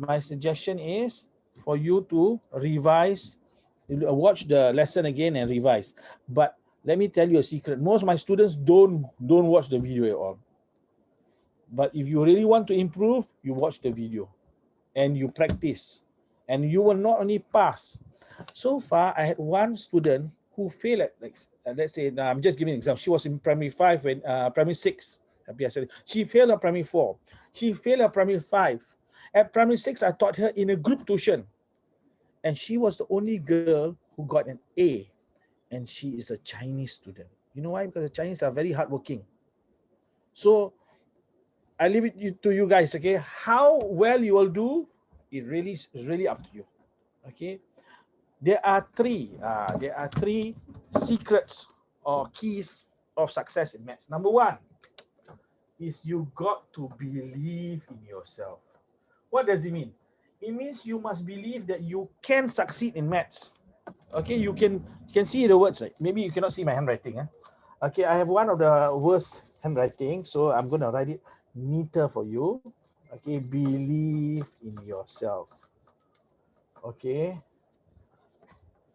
my suggestion is for you to revise, watch the lesson again and revise. But let me tell you a secret. Most of my students don't watch the video at all. But if you really want to improve, you watch the video and you practice, and you will not only pass. So far, I had one student who failed at, like, let's say, I'm just giving an example. She was in primary 5 when primary 6. She failed at primary 4. She failed at primary 5. At primary 6, I taught her in a group tuition, and she was the only girl who got an A, and she is a Chinese student. You know why? Because the Chinese are very hardworking. So I leave it to you guys, okay? How well you will do, it really is really up to you, okay? There are three secrets or keys of success in maths. Number one is you got to believe in yourself. What does it mean? It means you must believe that you can succeed in maths. Okay, you can see the words, right? Maybe you cannot see my handwriting. Okay, I have one of the worst handwriting, so I'm going to write it neater for you. Okay, believe in yourself. Okay,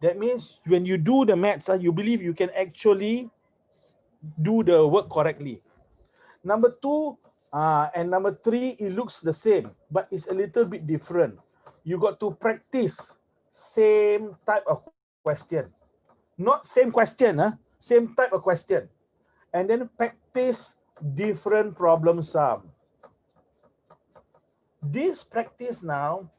that means when you do the maths, you believe you can actually do the work correctly. Number two and number three, it looks the same, but it's a little bit different. You got to practice same type of question. Not same question, same type of question. And then practice different problem sum. This practice now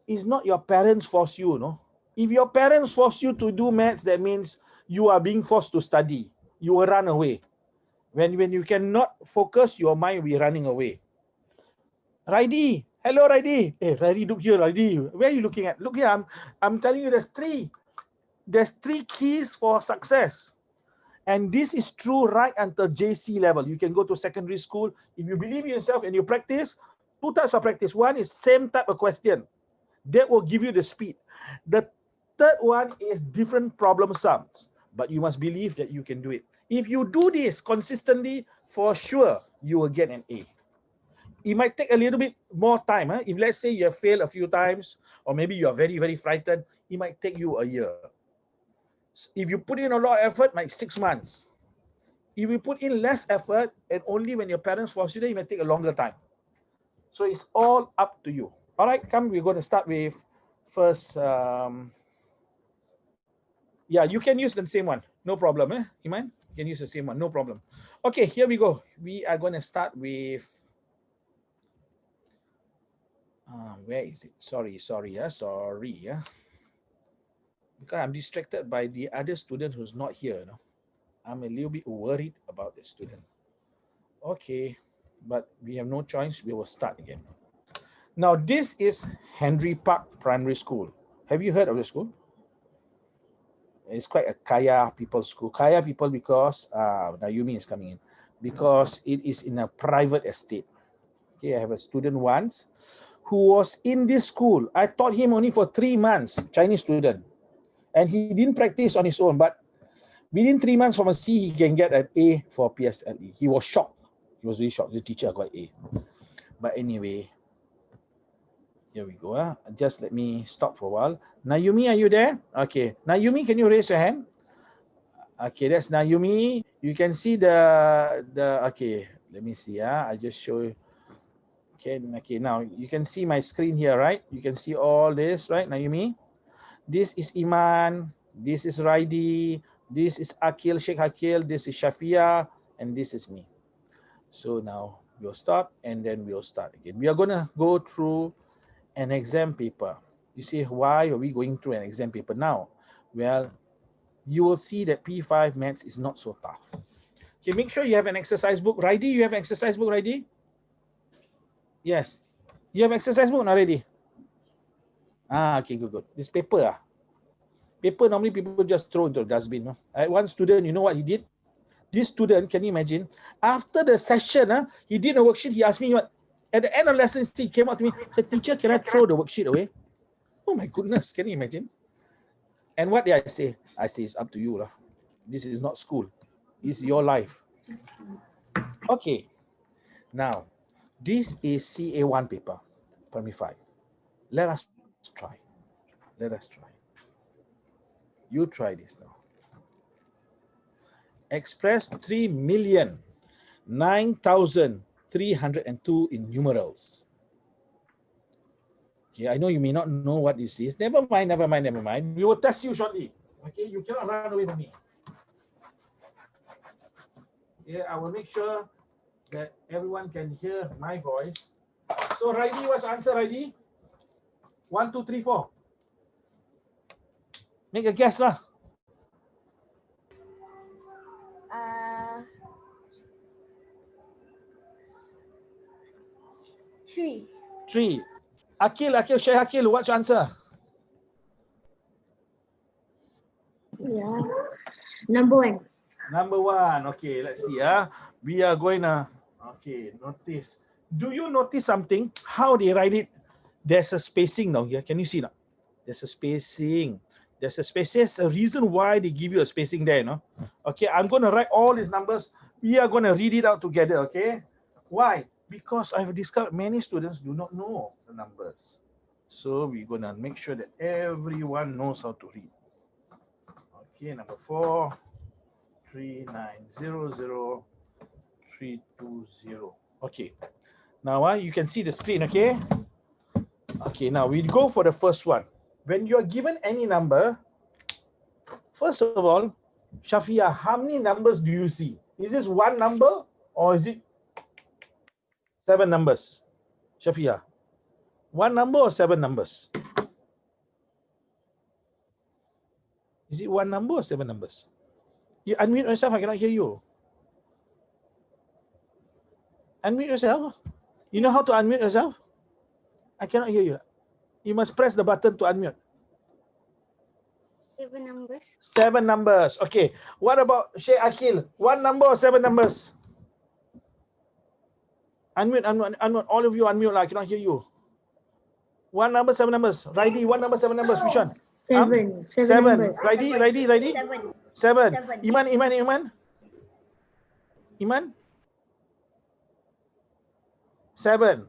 is not your parents force you, no? If your parents force you to do maths, that means you are being forced to study. You will run away. When you cannot focus, your mind will be running away. Raidi, hello Raidi. Hey, Raidi, look here, Raidi. Where are you looking at? Look here, I'm telling you there's three keys for success. And this is true right until JC level. You can go to secondary school. If you believe in yourself and you practice, two types of practice. One is same type of question. That will give you the speed. The third one is different problem sums. But you must believe that you can do it. If you do this consistently, for sure, you will get an A. It might take a little bit more time. If let's say you have failed a few times, or maybe you are very, very frightened, it might take you a year. If you put in a lot of effort, like 6 months. If you put in less effort, and only when your parents force you, then it may take a longer time. So it's all up to you. All right, come, we're going to start with first. Yeah, you can use the same one. No problem, Iman? You can use the same one, no problem. Okay, here we go. We are going to start with, where is it? Sorry. Because I'm distracted by the other student who's not here. No? I'm a little bit worried about the student. Okay, but we have no choice. We will start again. Now, this is Henry Park Primary School. Have you heard of the school? It's quite a Kaya people school. Kaya people because Nayumi is coming in. Because it is in a private estate. Okay, I have a student once who was in this school. I taught him only for 3 months, Chinese student. And he didn't practice on his own, but within 3 months from a C, he can get an A for PSLE. He was shocked. He was really shocked. The teacher got A. But anyway, here we go. Just let me stop for a while. Nayumi, are you there? Okay. Nayumi, can you raise your hand? Okay, that's Nayumi. You can see the okay, let me see. I just show you. Okay, now you can see my screen here, right? You can see all this, right, Nayumi? This is Iman, this is Raidi, this is Akil, Sheikh Akil, this is Shafia, and this is me. So now we'll stop and then we'll start again. We are going to go through an exam paper. You see, why are we going through an exam paper now? Well, you will see that P5 maths is not so tough. Okay, make sure you have an exercise book. Raidi, you have an exercise book, Raidi? Yes. You have exercise book already? Okay, good. This paper, paper normally people just throw into the dustbin. No? One student, you know what he did? This student, can you imagine? After the session, he did a worksheet. He asked me what. At the end of lesson, he came up to me, said, "Teacher, can I throw the worksheet away?" Oh my goodness, can you imagine? And what did I say? I say, it's up to you. This is not school. This is your life. Okay. Now, this is CA1 paper, primary 5. Let us try. Let us try. You try this now. Express 3,009,302 in numerals. Okay, I know you may not know what this is. Never mind, never mind, never mind. We will test you shortly. Okay, you cannot run away from me. Yeah, I will make sure that everyone can hear my voice. So, Raidi, what's the answer, Raidi? 1, 2, 3, 4. Make a guess, lah. 3. 3. Akil, Shaykh Akil, what's your answer? Yeah. Number 1. Number 1. Okay, let's see. We are going to, okay, notice. Do you notice something? How they write it? There's a spacing now here. Can you see now? There's a spacing. There's a space. There's a reason why they give you a spacing there, no? Okay, I'm going to write all these numbers. We are going to read it out together, okay? Why? Because I've discovered many students do not know the numbers. So we're going to make sure that everyone knows how to read. Okay, number 4, 3900,320. Okay. Now you can see the screen, okay? Okay, now we go for the first one. When you're given any number, first of all, Shafia, how many numbers do you see? Is this one number or is it 7 numbers? Shafia, 1 number or 7 numbers? Is it 1 number or 7 numbers? You unmute yourself, I cannot hear you. Unmute yourself. You know how to unmute yourself? I cannot hear you. You must press the button to unmute. 7 numbers. 7 numbers. Okay. What about Sheikh Akil? 1 number or 7 numbers? Unmute. All of you unmute. I cannot hear you. 1 number, 7 numbers. Raidi, 1 number, 7 numbers. Which one? 7. 7 7. numbers. Raidi? 7. Iman? 7.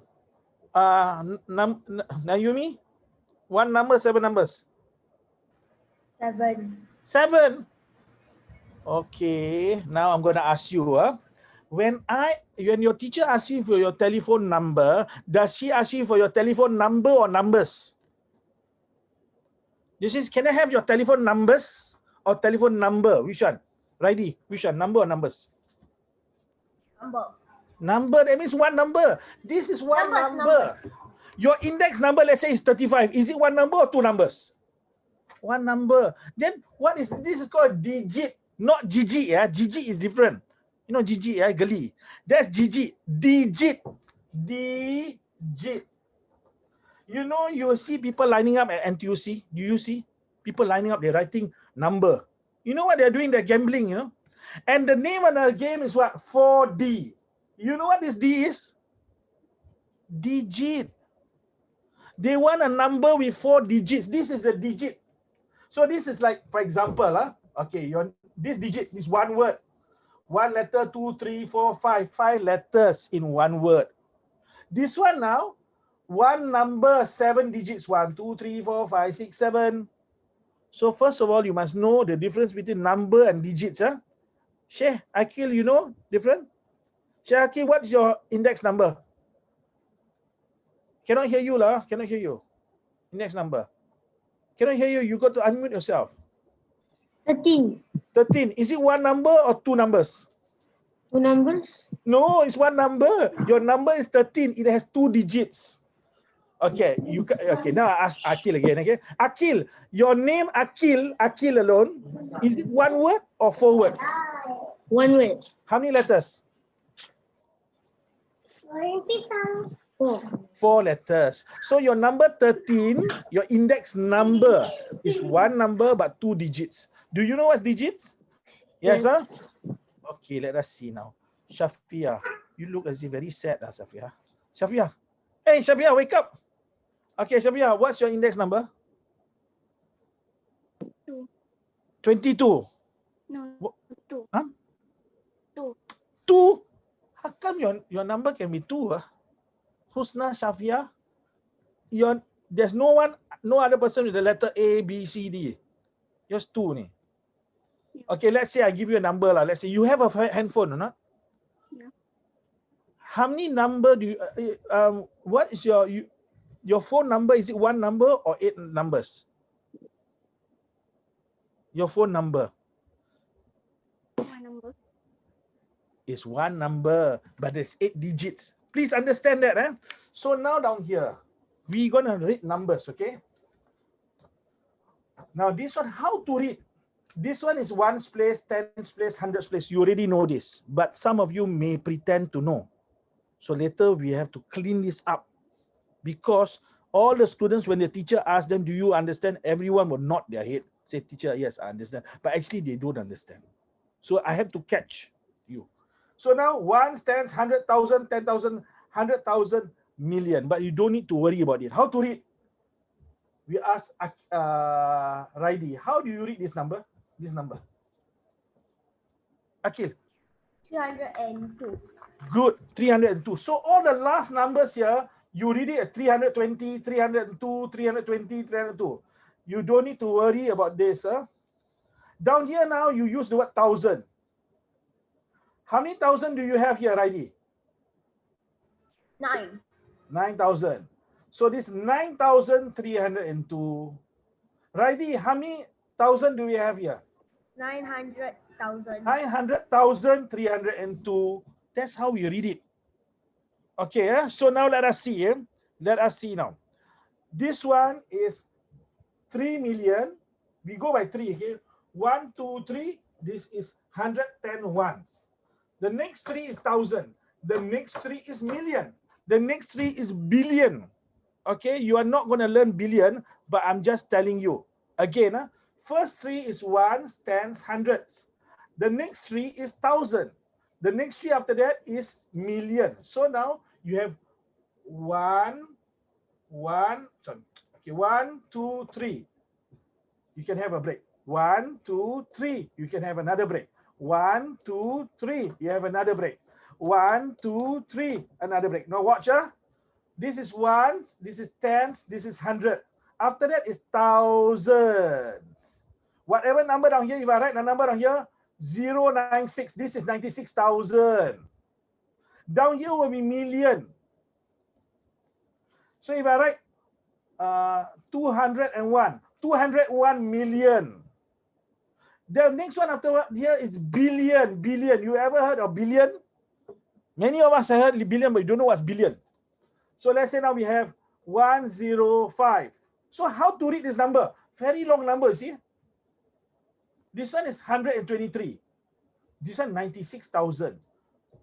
Nayumi? 1 number, 7 numbers. 7. 7. Okay. Now I'm going to ask you. When your teacher asks you for your telephone number, does she ask you for your telephone number or numbers? This is, can I have your telephone numbers or telephone number? Which one? Righty. Which one? Number or numbers? Number. That means 1 number. This is one number. Your index number, let's say, is 35. Is it 1 number or 2 numbers? 1 number. Then what is this? Is called digit, not GG. Yeah, GG is different. You know GG, yeah, gali. That's GG. Digit. You know, you see people lining up at NTUC. Do you see people lining up? They're writing number. You know what they're doing? They're gambling, you know. And the name of the game is what? 4D. You know what this D is? Digit. They want a number with 4 digits. This is a digit. So this is like, for example, okay, this digit is 1 word. 1 letter, 2, 3, 4, 5. 5 letters in 1 word. This one now, 1 number, 7 digits. 1, 2, 3, 4, 5, 6, 7. So first of all, you must know the difference between number and digits. Sheikh Akil, you know different? Sheikh Akil, what's your index number? Cannot hear you, lah. Cannot hear you. Index number. Cannot hear you. You got to unmute yourself. 13. 13. Is it 1 number or 2 numbers? 2 numbers. No, it's 1 number. Your number is 13. It has 2 digits. Okay, okay. Now I ask Akil again. Okay, Akil, your name Akil alone. Is it 1 word or 4 words? 1 word. How many letters? 4. 4 letters. So your number 13, your index number is 1 number but 2 digits. Do you know what's digits? Yes, sir? Okay, let us see now. Shafia, you look as if very sad, Shafia. Shafia. Hey, Shafia, wake up. Okay, Shafia, what's your index number? 2. 22. No, 2. Huh? 2. 2? How come your number can be 2? Husna, Shafia, There's no other person with the letter A, B, C, D. Just two ni. Okay, let's say I give you a number lah. Let's say you have a handphone or not? Yeah. How many number do you, what is your phone number? Is it one number or 8 numbers? Your phone number. One number. Is one number, but there's 8 digits. Please understand that. So now down here, we're going to read numbers, okay? Now this one, how to read? This one is 1's place, 10's place, 100's place. You already know this, but some of you may pretend to know. So later we have to clean this up, because all the students, when the teacher asks them, do you understand? Everyone will nod their head, say, teacher, yes, I understand. But actually they don't understand. So I have to catch you. So now 1 stands 100,000, 10,000, 100,000, million. But you don't need to worry about it. How to read? We ask Raidi, how do you read this number? This number. Akil. 302. Good, 302. So all the last numbers here, you read it at 320, 302, 320, 302. You don't need to worry about this. Down here now, you use the word thousand. How many thousand do you have here, Raidi? 9. 9,000. So this 9,302. Raidi, how many thousand do we have here? 900,000. 900,302. That's how we read it. Okay, so now let us see. Let us see now. This one is 3 million. We go by 3 here. 1, 2, 3. This is 110 ones. The next 3 is 1,000. The next 3 is million. The next 3 is billion. Okay, you are not going to learn billion, but I'm just telling you. Again, first 3 is ones, tens, hundreds. The next 3 is 1,000. The next 3 after that is million. So now you have 1, 1, 2, 3. You can have a break. 1, 2, 3. You can have another break. 1, 2, 3. You have another break. 1, 2, 3. Another break. Now watch. This is ones. This is tens. This is 100. After that is thousands. Whatever number down here, if I write the number down here, 096. This is 96,000. Down here will be million. So if I write 201, 201 million. The next one after here is billion. Billion. You ever heard of billion? Many of us have heard billion, but you don't know what's billion. So let's say now we have 105. So how to read this number? Very long number, see? This one is 123. This one 96,000.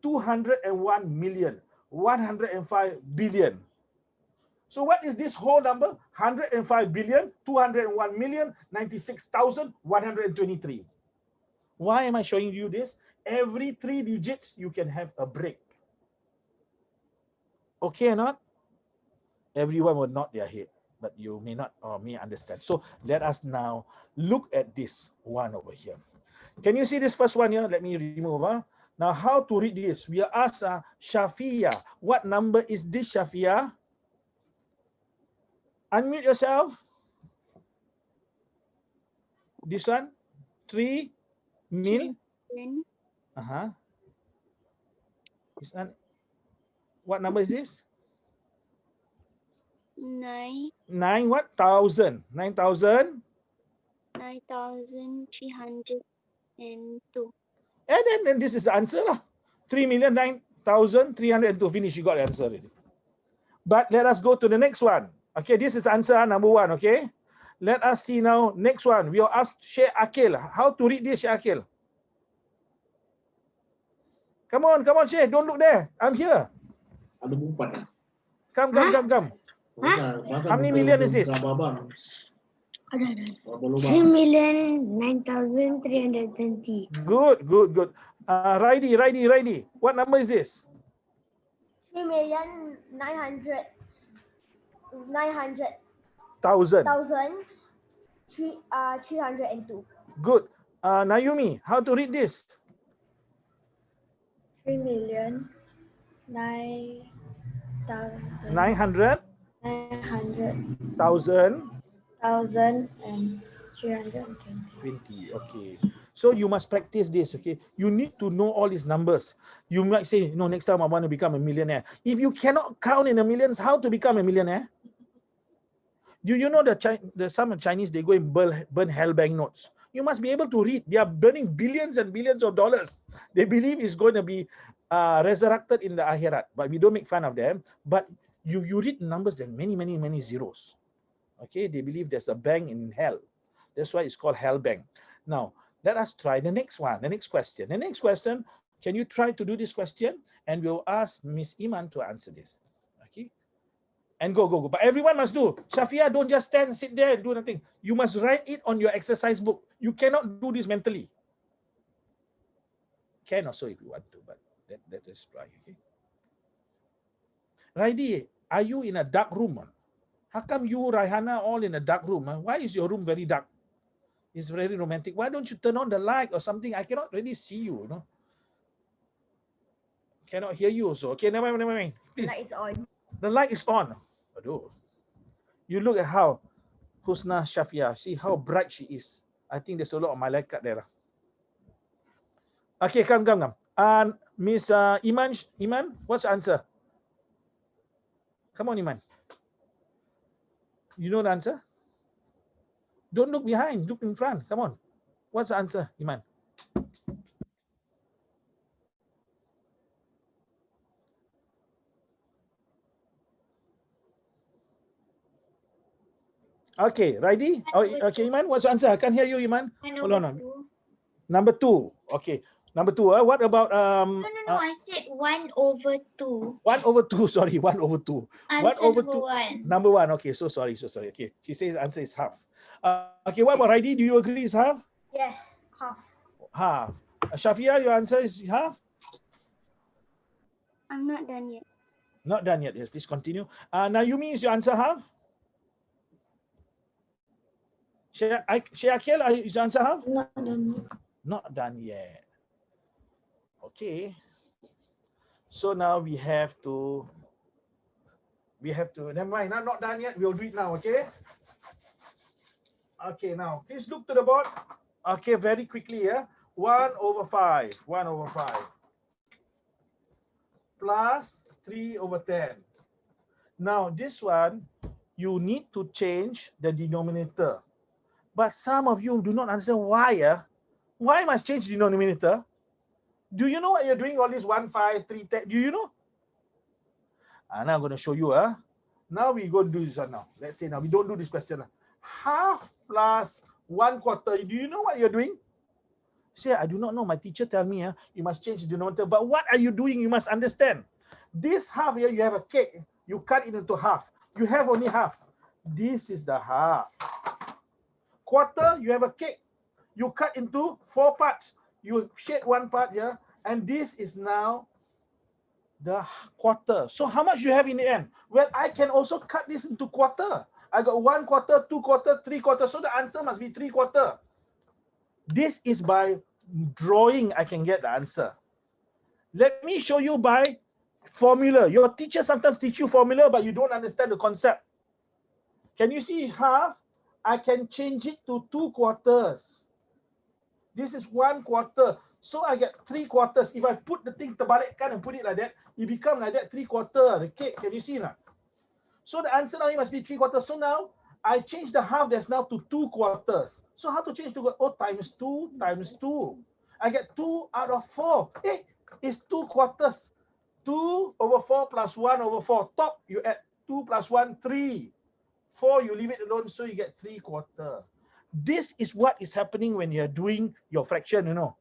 201 million. 105 billion. So what is this whole number? 105 billion, 201 million, 96,123. Why am I showing you this? Every 3 digits, you can have a break. Okay or not? Everyone will nod their head, but you may not or may understand. So let us now look at this one over here. Can you see this first one here? Let me remove. Now, how to read this? We are asked Shafia. What number is this, Shafia? Unmute yourself. This one? 3 mil? This one? What number is this? 9. 9 what? 1,000. 9,000? 9,302. And then this is the answer lah. 3,009,302. Finish, you got the answer already. But let us go to the next one. Okay, this is answer number 1, okay? Let us see now, next one. We will ask Sheikh Akil. How to read this, Sheikh Akil? Come on, Sheikh. Don't look there. I'm here. Ada empat. Come. How many million is this? 3,09,320. Good. Raidi. What number is this? 3,900,000. 302. Good. Naomi, how to read this? 3,009,000. 900. 900. 1,000. 1,320. Okay. So you must practice this, okay? You need to know all these numbers. You might say, no, next time I want to become a millionaire. If you cannot count in the millions, how to become a millionaire? Do you know the some Chinese, they go and burn hell bank notes? You must be able to read. They are burning billions and billions of dollars. They believe it's going to be resurrected in the akhirat. But we don't make fun of them. But you read numbers, there are many, many, many zeros. Okay, they believe there's a bank in hell. That's why it's called hell bank. Now, let us try the next one, the next question. The next question, can you try to do this question? And we'll ask Miss Iman to answer this. Okay, and go. But everyone must do. Shafia, don't just stand, sit there and do nothing. You must write it on your exercise book. You cannot do this mentally. Can also if you want to, but let us try. Okay. Raidi, are you in a dark room? How come you, Raihana, all in a dark room? Why is your room very dark? It's very romantic. Why don't you turn on the light or something? I cannot really see you, you know. Cannot hear you also. Okay, never mind. Please. The light is on. The light is on. Aduh. You look at how Husna Shafia, see how bright she is. I think there's a lot of malaikat there. Okay, come. Miss Iman, what's the answer? Come on, Iman. You know the answer? Don't look behind, look in front. Come on. What's the answer, Iman? Okay, ready? Oh, okay, Iman, what's the answer? I can't hear you, Iman. Hold on. Number 2. Okay. Number 2. What about No, I said 1/2. 1/2, sorry, 1/2. Answer 1/2. Number 1. Okay, so sorry. Okay. She says answer is half. Okay, what about Raidi? Do you agree it's half? Yes, half. Half. Shafia, your answer is half? I'm not done yet. Not done yet. Yes, please continue. Naomi, is your answer half? Sheikh, is your answer half? Not done yet. Not done yet. Okay. So now we have to, never mind, not done yet. We'll do it now, okay? Okay, now please look to the board. Okay, very quickly, yeah. 1/5. 1/5. Plus 3/10. Now this one, you need to change the denominator. But some of you do not understand why. Why must change denominator? Do you know what you're doing? All this 1, 5, 3, 10. Do you know? Now I'm going to show you. Now we go do this one now. Let's say now we don't do this question. Half plus 1/4. Do you know what you're doing? Say, I do not know. My teacher tell me you must change the denominator. But what are you doing? You must understand. This half here, you have a cake. You cut it into half. You have only half. This is the half. Quarter, you have a cake. You cut into 4 parts. You shade one part here. And this is now the quarter. So how much you have in the end? Well, I can also cut this into quarter. I got 1/4, 2/4, 3/4. So the answer must be 3/4. This is by drawing, I can get the answer. Let me show you by formula. Your teacher sometimes teach you formula, but you don't understand the concept. Can you see half? I can change it to 2/4. This is 1/4. So I get 3/4. If I put the thing terbalikkan and put it like that, it becomes like that 3/4. The cake, can you see now? So the answer now it must be 3/4. So now I change the half that's now to 2/4. So how to change to times 2 times 2. I get 2 out of 4. It's 2/4. 2/4 plus 1/4. Top, you add 2 plus 1, 3. 4, you leave it alone, so you get 3/4. This is what is happening when you're doing your fraction, you know.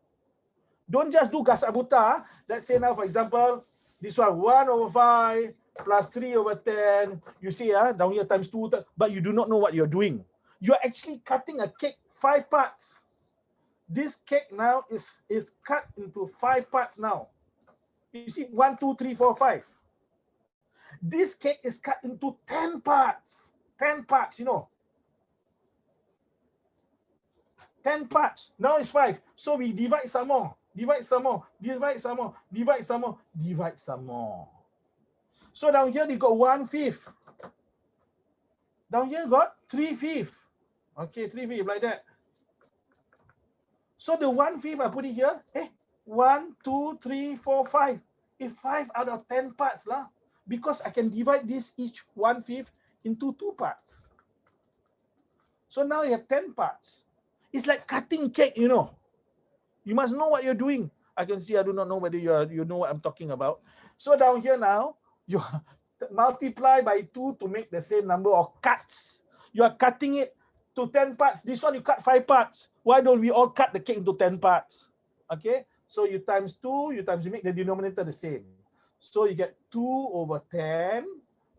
Don't just do gasak buta. Let's say now, for example, this one, 1/5 plus 3/10. You see, down here times 2, but you do not know what you're doing. You're actually cutting a cake 5 parts. This cake now is cut into 5 parts now. You see, 1, 2, 3, 4, 5. This cake is cut into 10 parts. 10 parts, you know. 10 parts. Now it's 5. So we divide some more. Divide some more. Divide some more. Divide some more. Divide some more. So down here, you got 1/5. Down here got 3/5. Okay, 3/5 like that. So the 1/5 I put it here. 1, 2, 3, 4, 5. 5 out of 10 parts lah. Because I can divide this each 1/5 into 2 parts. So now you have 10 parts. It's like cutting cake, you know. You must know what you're doing. I can see I do not know whether you know what I'm talking about. So down here now, you multiply by 2 to make the same number of cuts. You are cutting it to 10 parts. This one you cut 5 parts. Why don't we all cut the cake into 10 parts? Okay, so you times 2, you make the denominator the same. So you get 2 over 10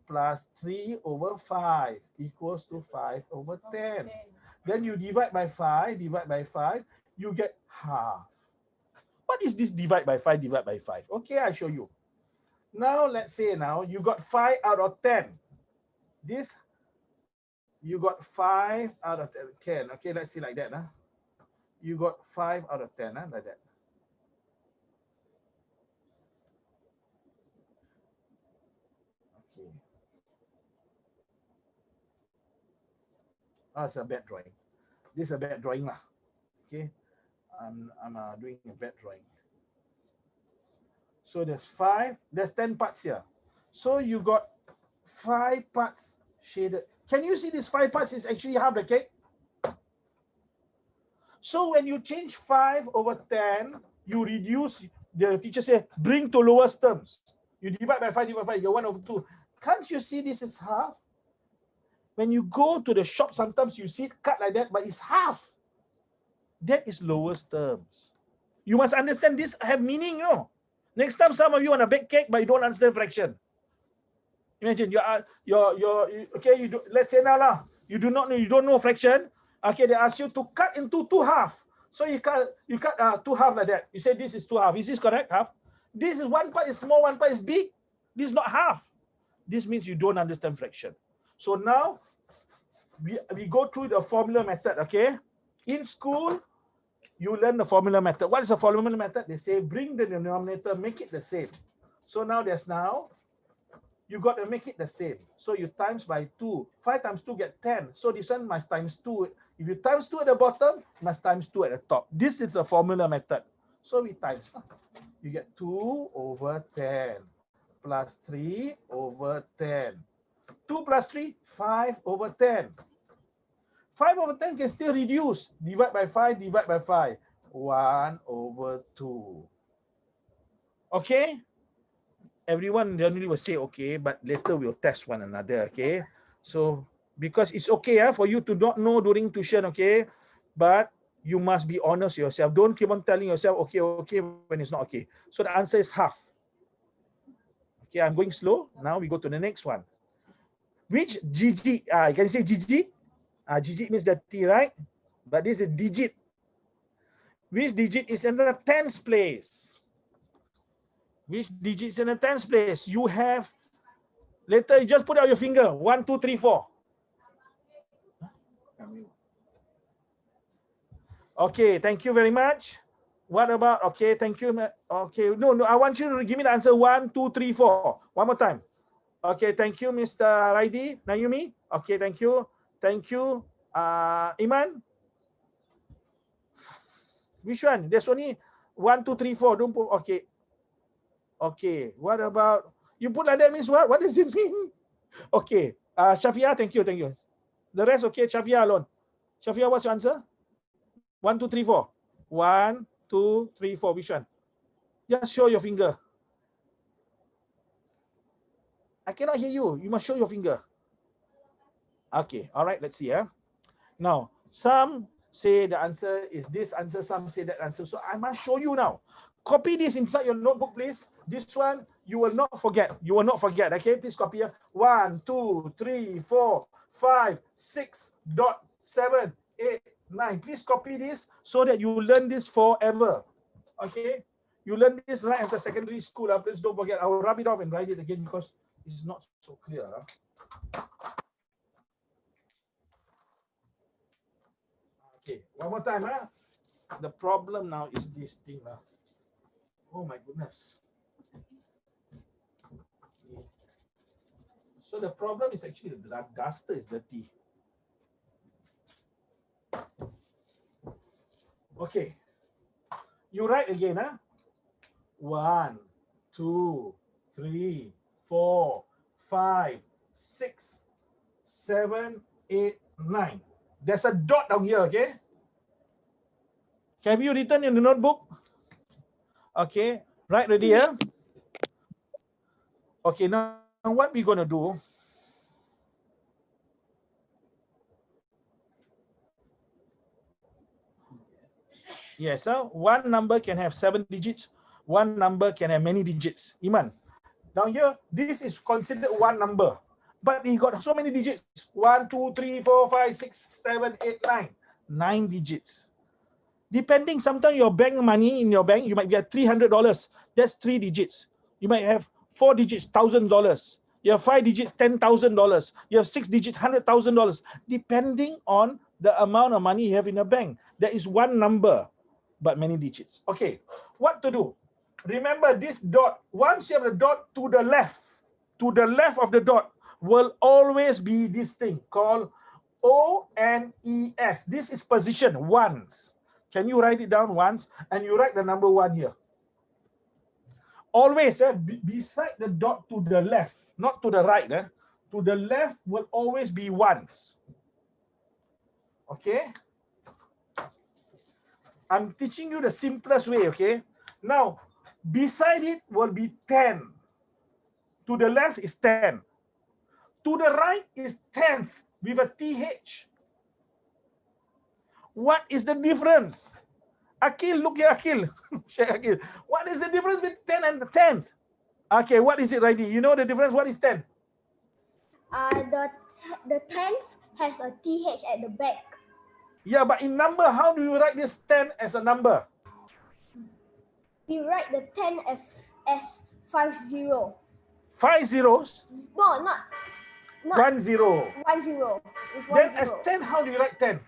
plus 3 over 5 equals to 5 over 10. Then you divide by 5, you get half. What is this divide by 5, divide by 5? Okay, I show you. Now, let's say now you got 5 out of 10. This, you got 5 out of 10. Okay, let's see like that. You got 5 out of 10, like that. Okay. It's a bad drawing. This is a bad drawing lah. Okay, I'm doing a bad drawing. So there's 5, there's 10 parts here. So you got 5 parts shaded. Can you see these 5 parts is actually half the cake? So when you change 5 over 10, you reduce, the teacher said, bring to lowest terms. You divide by 5, you get 1 over 2. Can't you see this is half? When you go to the shop, sometimes you see it cut like that, but it's half. That is lowest terms. You must understand this have meaning, you know. Next time some of you want to bake cake, but you don't understand fraction. Imagine let's say now lah, you don't know fraction. Okay, they ask you to cut into 2 half. So you cut 2 half like that. You say this is 2 half. Is this correct? Half. This is 1 part is small, 1 part is big. This is not half. This means you don't understand fraction. So now we go through the formula method. Okay, in school you learn the formula method. What is the formula method? They say bring the denominator, make it the same. So now you got to make it the same. So you times by 2. 5 times 2 get 10. So this one must times 2. If you times 2 at the bottom, must times 2 at the top. This is the formula method. So we times. You get 2 over 10 plus 3 over 10. 2 plus 3, 5 over 10. 5 over 10 can still reduce. Divide by 5, divide by 5. 1 over 2. Okay? Everyone generally will say okay, but later we'll test one another, okay? So, because it's okay for you to not know during tuition, okay? But you must be honest yourself. Don't keep on telling yourself, okay, when it's not okay. So the answer is half. Okay, I'm going slow. Now we go to the next one. Which GG? You can say GG. GG means the T, right? But this is digit. Which digit is in the tens place? Which digit is in the tens place? You have, later you just put out your finger. 1, 2, 3, 4. Okay, thank you very much. What about, okay, thank you. Okay, no, I want you to give me the answer 1, 2, 3, 4. One more time. Okay, thank you, Mr. Raidi. Nayumi. Okay, thank you. Thank you. Iman. Which one? There's only 1, 2, 3, 4. Don't put, okay. Okay, what about, you put like that means what? What does it mean? Okay, Shafia, thank you. The rest, okay, Shafia alone. Shafia, what's your answer? 1, 2, 3, 4. 1, 2, 3, 4. Which one? Just show your finger. I cannot hear you. You must show your finger. Okay, all right, let's see. Now, some say the answer is this answer, some say that answer. So I must show you now. Copy this inside your notebook, please. This one, you will not forget. You will not forget. Okay, please copy here. 1, 2, 3, 4, 5, 6, 7, 8, 9. Please copy this so that you learn this forever. Okay, you learn this right after secondary school. Please don't forget. I will rub it off and write it again because it's not so clear. Okay, one more time. The problem now is this thing. Oh my goodness. So the problem is actually the duster is dirty. Okay. You write again, huh? 1, 2, 3, 4, 5, 6, 7, 8, 9. There's a dot down here, okay? Have you written in the notebook? Okay, right, ready here? Okay, now what we're going to do, yes, one number can have 7 digits, one number can have many digits. Iman, down here, this is considered one number, but it got so many digits. 1, 2, 3, 4, 5, 6, 7, 8, 9. 9 digits. Depending, sometimes your bank money in your bank, you might get $300. That's 3 digits. You might have 4 digits, $1,000. You have 5 digits, $10,000. You have 6 digits, $100,000. Depending on the amount of money you have in your bank. There is one number, but many digits. Okay, what to do? Remember this dot. Once you have the dot to the left of the dot will always be this thing called ONES. This is position ones. Can you write it down once? And you write the number 1 here. Always beside the dot to the left, not to the right. To the left will always be ones. Okay? I'm teaching you the simplest way, okay? Now, beside it will be 10. To the left is 10. To the right is 10th with a TH. What is the difference? Akil, look here, Akil. Akil. What is the difference between 10 and the 10th? Okay, what is it, Raidi? You know the difference? What is 10? The 10th has a TH at the back. Yeah, but in number, how do you write this 10 as a number? We write the 10 as 50. 5 zeros? No, not 1 0. 1 0. Then as 10, how do you write 10?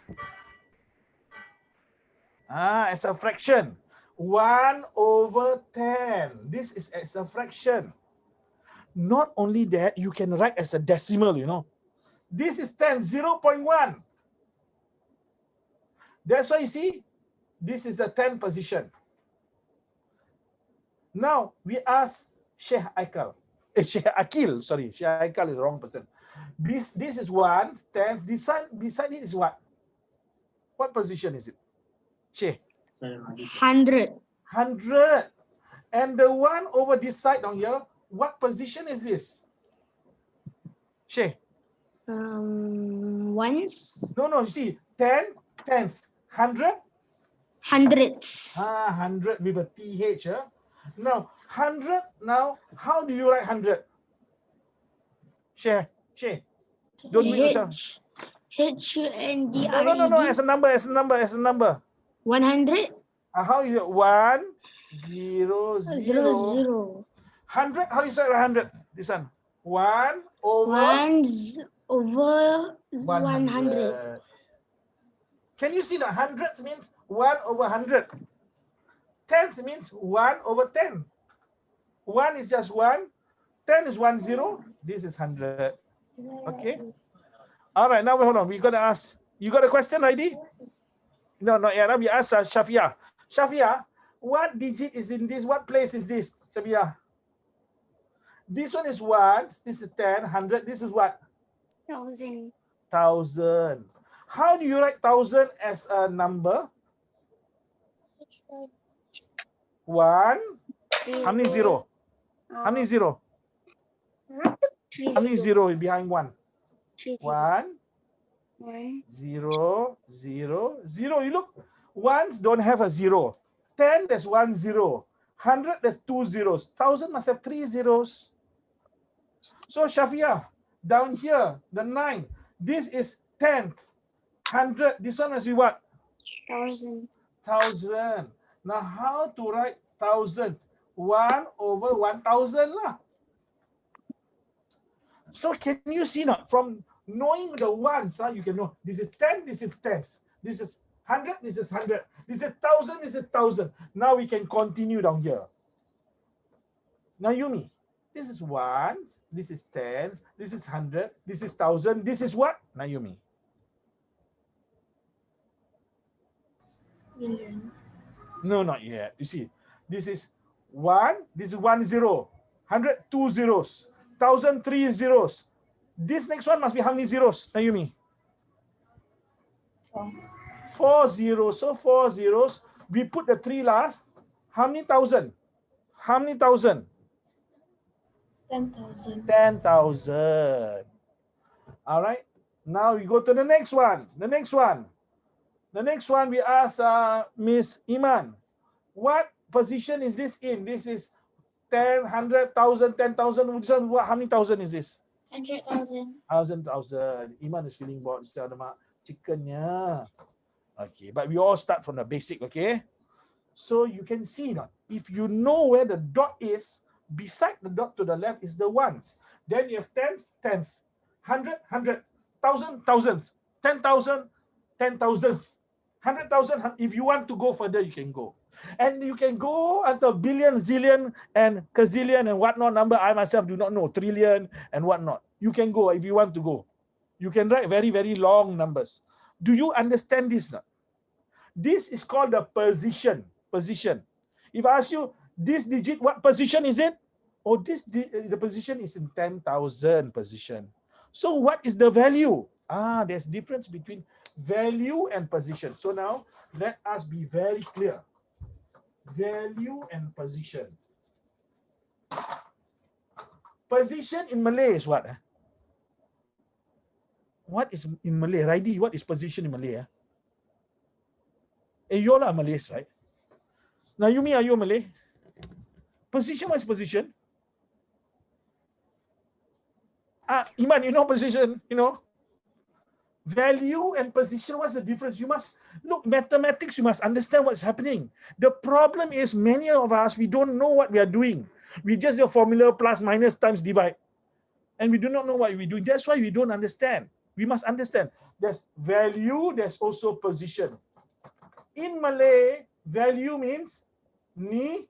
As a fraction. 1 over 10. This is as a fraction. Not only that, you can write as a decimal, you know. This is 10, 0.1. That's why you see, this is the 10 position. Now, we ask Sheikh Akil, sorry, Sheikh Akil is the wrong person. This is 1, 10, beside it is what? What position is it? Sheikh? 100. 100. And the one over this side down here, what position is this? Sheikh? Ones. No, you see, 10, 10th, 100? Hundreds. 100 with a TH. Now, 100, now, how do you write 100? Share. Don't mute yourself. HUNDRED. No, as a number. 100. How you 1, 0, 0. 100, how you say 100? This one. 1 over 1 over 100. Can you see that 100 means 1 over 100? 10th means 1 over 10. 1 is just 1. 10 is 1 0. This is 100. Okay. All right. Now hold on. We're gonna ask. You got a question, ID? No, not yet. Now we ask Shafia. Shafia, what digit is in this? What place is this? Shafia. This one is 1. This is 10. 100. This is what? 1,000. 1,000. How do you write 1,000 as a number? 1. How many 0? How many 0? How many 0 behind 1? 1, 0, 0, 0. You look, ones don't have a 0. 10, there's 1 0. 100, there's 2 zeros. 1,000 must have 3 zeros. So Shafia, down here, the 9. This is 10th. 100. This one must be what? 1,000. 1,000. Now how to write 1,000? 1 over 1,000 lah. So can you see now, from knowing the ones, you can know this is 10, this is 10th. This is 100, this is 100. This is 1,000, this is 1,000. Now we can continue down here. Now Yumi, This is ones, this is tens, this is 100, this is 1,000, this is what, Naomi? Million. No, not yet. You see, this is 1, this is 1 0, 100, 2 zeros, 1,000, 3 zeros. This next one must be how many zeros, Naomi? 4. 4 zeros. So 4 zeros. We put the 3 last. How many thousand? How many thousand? 10,000. 10,000. All right. Now we go to the next one. The next one. The next one we ask Miss Iman. What position is this in? This is 10, 100,000, 10,000. How many thousand is this? 100,000. 1,000. Iman is feeling bored. Chickennya. Okay, but we all start from the basic, okay? So you can see now, if you know where the dot is, beside the dot to the left is the ones. Then you have tens, tenth, 100, 100, 1,000, thousands, 10,000, 10,000, 100,000. If you want to go further, you can go. And you can go until billion, zillion, and gazillion, and whatnot number. I myself do not know, trillion, and whatnot. You can go if you want to go. You can write very, very long numbers. Do you understand this now? This is called the position. Position. If I ask you, this digit, what position is it? Oh, the position is in 10,000 position. So what is the value? There's difference between value and position. So now, let us be very clear. Value and position. Position in Malay is what? What is in Malay? Raidi, what is position in Malay? You all are Malays, right? Naomi, are you Malay? Position, what is position? Iman, you know position, you know? Value and position, what's the difference? You must, look, mathematics, you must understand what's happening. The problem is many of us, we don't know what we are doing. We just do formula plus, minus, times, divide. And we do not know what we're doing. That's why we don't understand. We must understand. There's value, there's also position. In Malay, value means nilai.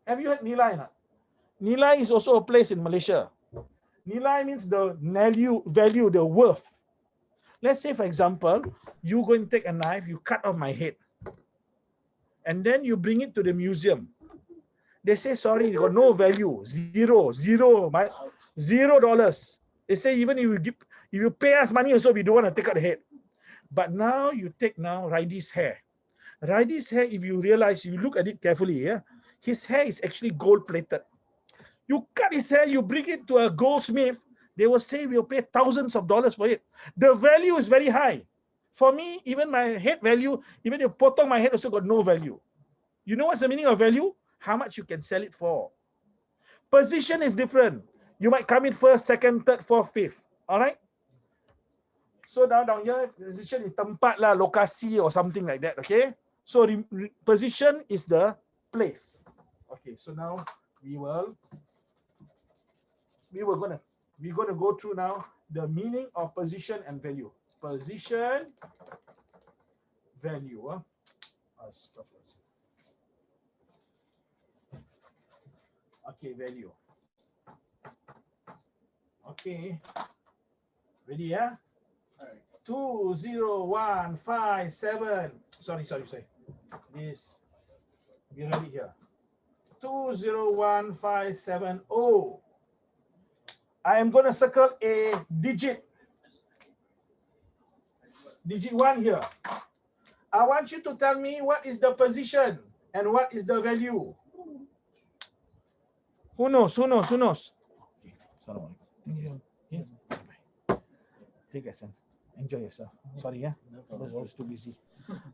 Have you heard nilai? Nilai is also a place in Malaysia. Nilai means the value, the worth. Let's say, for example, you go and take a knife, you cut off my head. And then you bring it to the museum. They say, sorry, you got no value. $0. They say, even if you pay us money also, we don't want to take out the head. But now you take Raidi's hair. Raidi's hair, if you realize, you look at it carefully, his hair is actually gold-plated. You cut his hair, you bring it to a goldsmith, they will say we'll pay thousands of dollars for it. The value is very high. For me, even my head value, even if you potong my head also got no value. You know what's the meaning of value? How much you can sell it for. Position is different. You might come in first, second, third, fourth, fifth. All right? So down here, position is tempat lah, lokasi or something like that, okay? So position is the place. Okay, so now we're gonna go through now the meaning of position and value. Position, value. Okay, value. Okay. Ready, yeah? All right. 20157. Sorry. This, we write it here. 201,570. I am going to circle a digit. Digit 1 here. I want you to tell me what is the position and what is the value. Who knows? Okay. Assalamualaikum. Take a sense. Enjoy yourself. Sorry, yeah? I was too busy.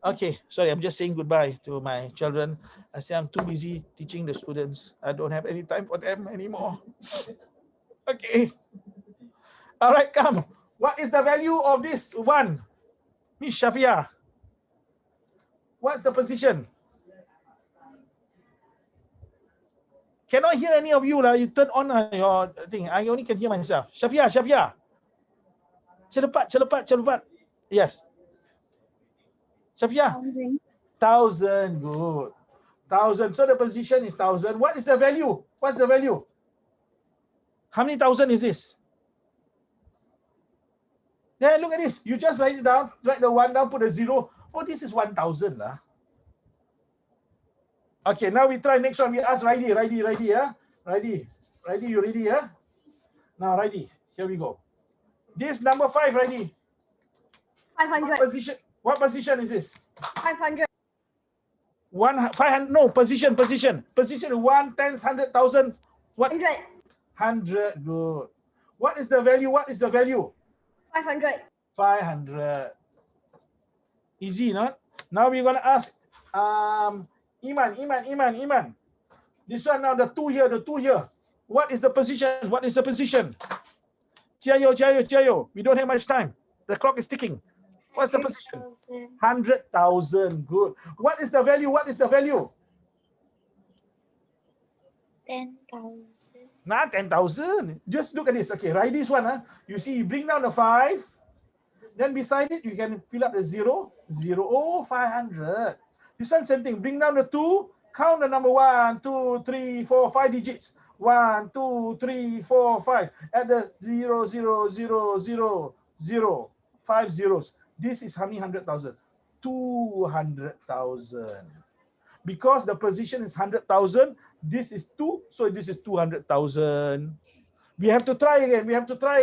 Okay, sorry, I'm just saying goodbye to my children. I say I'm too busy teaching the students. I don't have any time for them anymore. Okay. All right, come. What is the value of this one? Miss Shafia. What's the position? Cannot hear any of you lah. You turn on your thing. I only can hear myself. Shafia. Cepat. Yes. Shafia. 1,000. Good. 1,000. So the position is 1,000. What is the value? What's the value? How many thousand is this? Yeah, look at this. You just write it down. Write the 1 down, put a 0. Oh, this is 1,000 lah. Okay, now we try next one. We ask Raidi, yeah? Raidi, you ready, yeah? Now, Raidi, here we go. This number 5, Raidi. 500. What position is this? 500. 500. No, position. Position 1, 10, 100,000. What? 100. 100. Good. What is the value? 500. 500. Easy, not? Now we're gonna ask Iman. This one now, the 2 here. What is the position? Chiayo. We don't have much time. The clock is ticking. What's the position? 100,000. Good. What is the value? 10,000. Not 10,000. Just look at this. Okay, write this one. You see, you bring down the 5. Then beside it, you can fill up the 0. Oh, 500. This one, same thing. Bring down the 2. Count the number 1, 2, 3, 4, 5 digits. 1, 2, 3, 4, 5. Add the 0, 0, 0, 0, 0. 5 zeros. This is how many 100,000? 200,000. Because the position is 100,000, this is 2, so this is 200,000. We have to try again. We have to try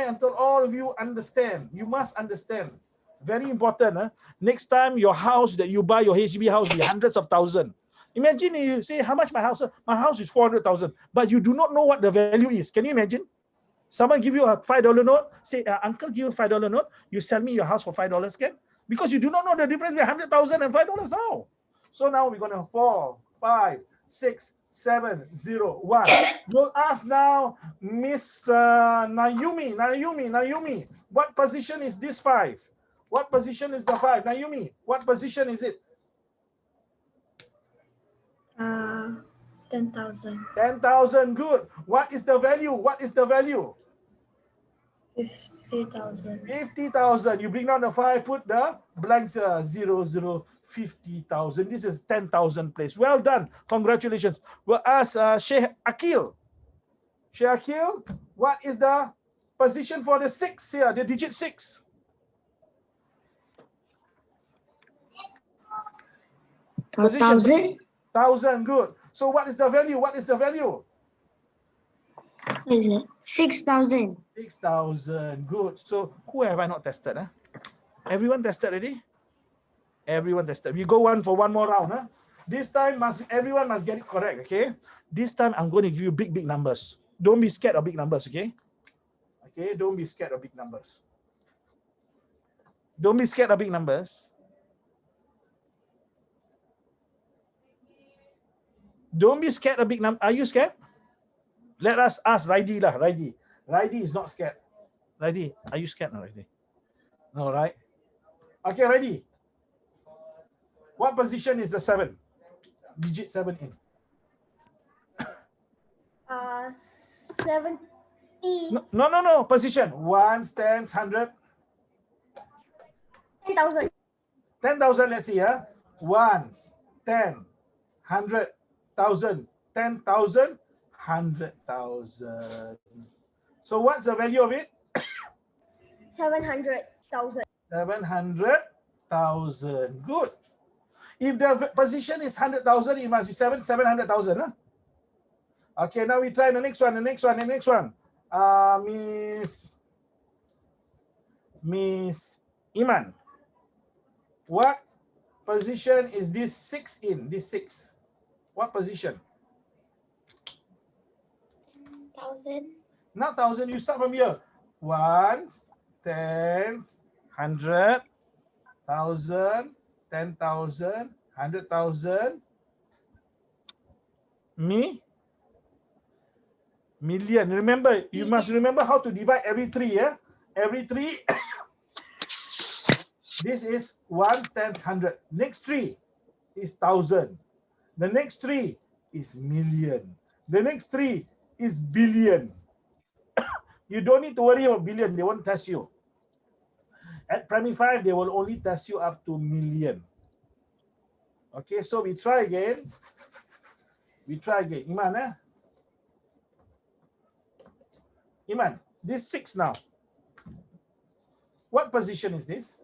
until all of you understand. You must understand. Very important. Next time your house that you buy, your HDB house, be hundreds of thousands. Imagine you say, how much my house? My house is 400,000, but you do not know what the value is. Can you imagine? Someone give you a $5 note, say, uncle, give you a $5 note, you sell me your house for $5, can? Because you do not know the difference between 100,000 and $5 now. So now we're going to 4, 5, 6, 7, 0, 1. We'll ask now Miss Naomi. What position is this 5? What position is the 5? Naomi, what position is it? 10,000. 10,000, good. What is the value? 50,000. 50,000. You bring down the 5, put the blanks 0, 50,000. This is 10,000 place. Well done. Congratulations. We'll ask Sheikh Akil. Sheikh Akil, what is the position for the 6 here, the digit 6? 1,000. 1,000, good. So what is the value? Is it 6,000? 6,000, good. So who have I not tested? Everyone tested already? Everyone tested. We go one more round. This time everyone must get it correct, okay? This time I'm going to give you big numbers. Don't be scared of big numbers, okay? Okay, don't be scared of big numbers. Don't be scared of big numbers. Don't be scared of big numbers. Are you scared? Let us ask Raidi lah. Raidi is not scared. Raidi, are you scared? No, Raidi. No, right? Okay, Raidi. What position is the 7? Digit 7 in. 70. No. Position. 1, 10, 100. 10,000. 10,000, let's see. 1, 10, 100, 1,000, 10,000, 100,000. So what's the value of it? 700,000. 700,000. Good. If the position is 100,000, it must be 700,000. Okay, now we try the next one. Miss Iman. What position is this 6 in? This 6. What position? 1,000. Not 1,000. You start from here. 1s, 10s, 100, 1,000, 10,000, 100,000. Million. Remember, you must remember how to divide every 3. Every 3. This is 1s, 10s, 100. Next 3 is 1,000. The next 3 is million. The next 3 is billion. You don't need to worry about billion. They won't test you. At primary 5, they will only test you up to million. Okay, so we try again. Iman, Iman, this 6 now. What position is this?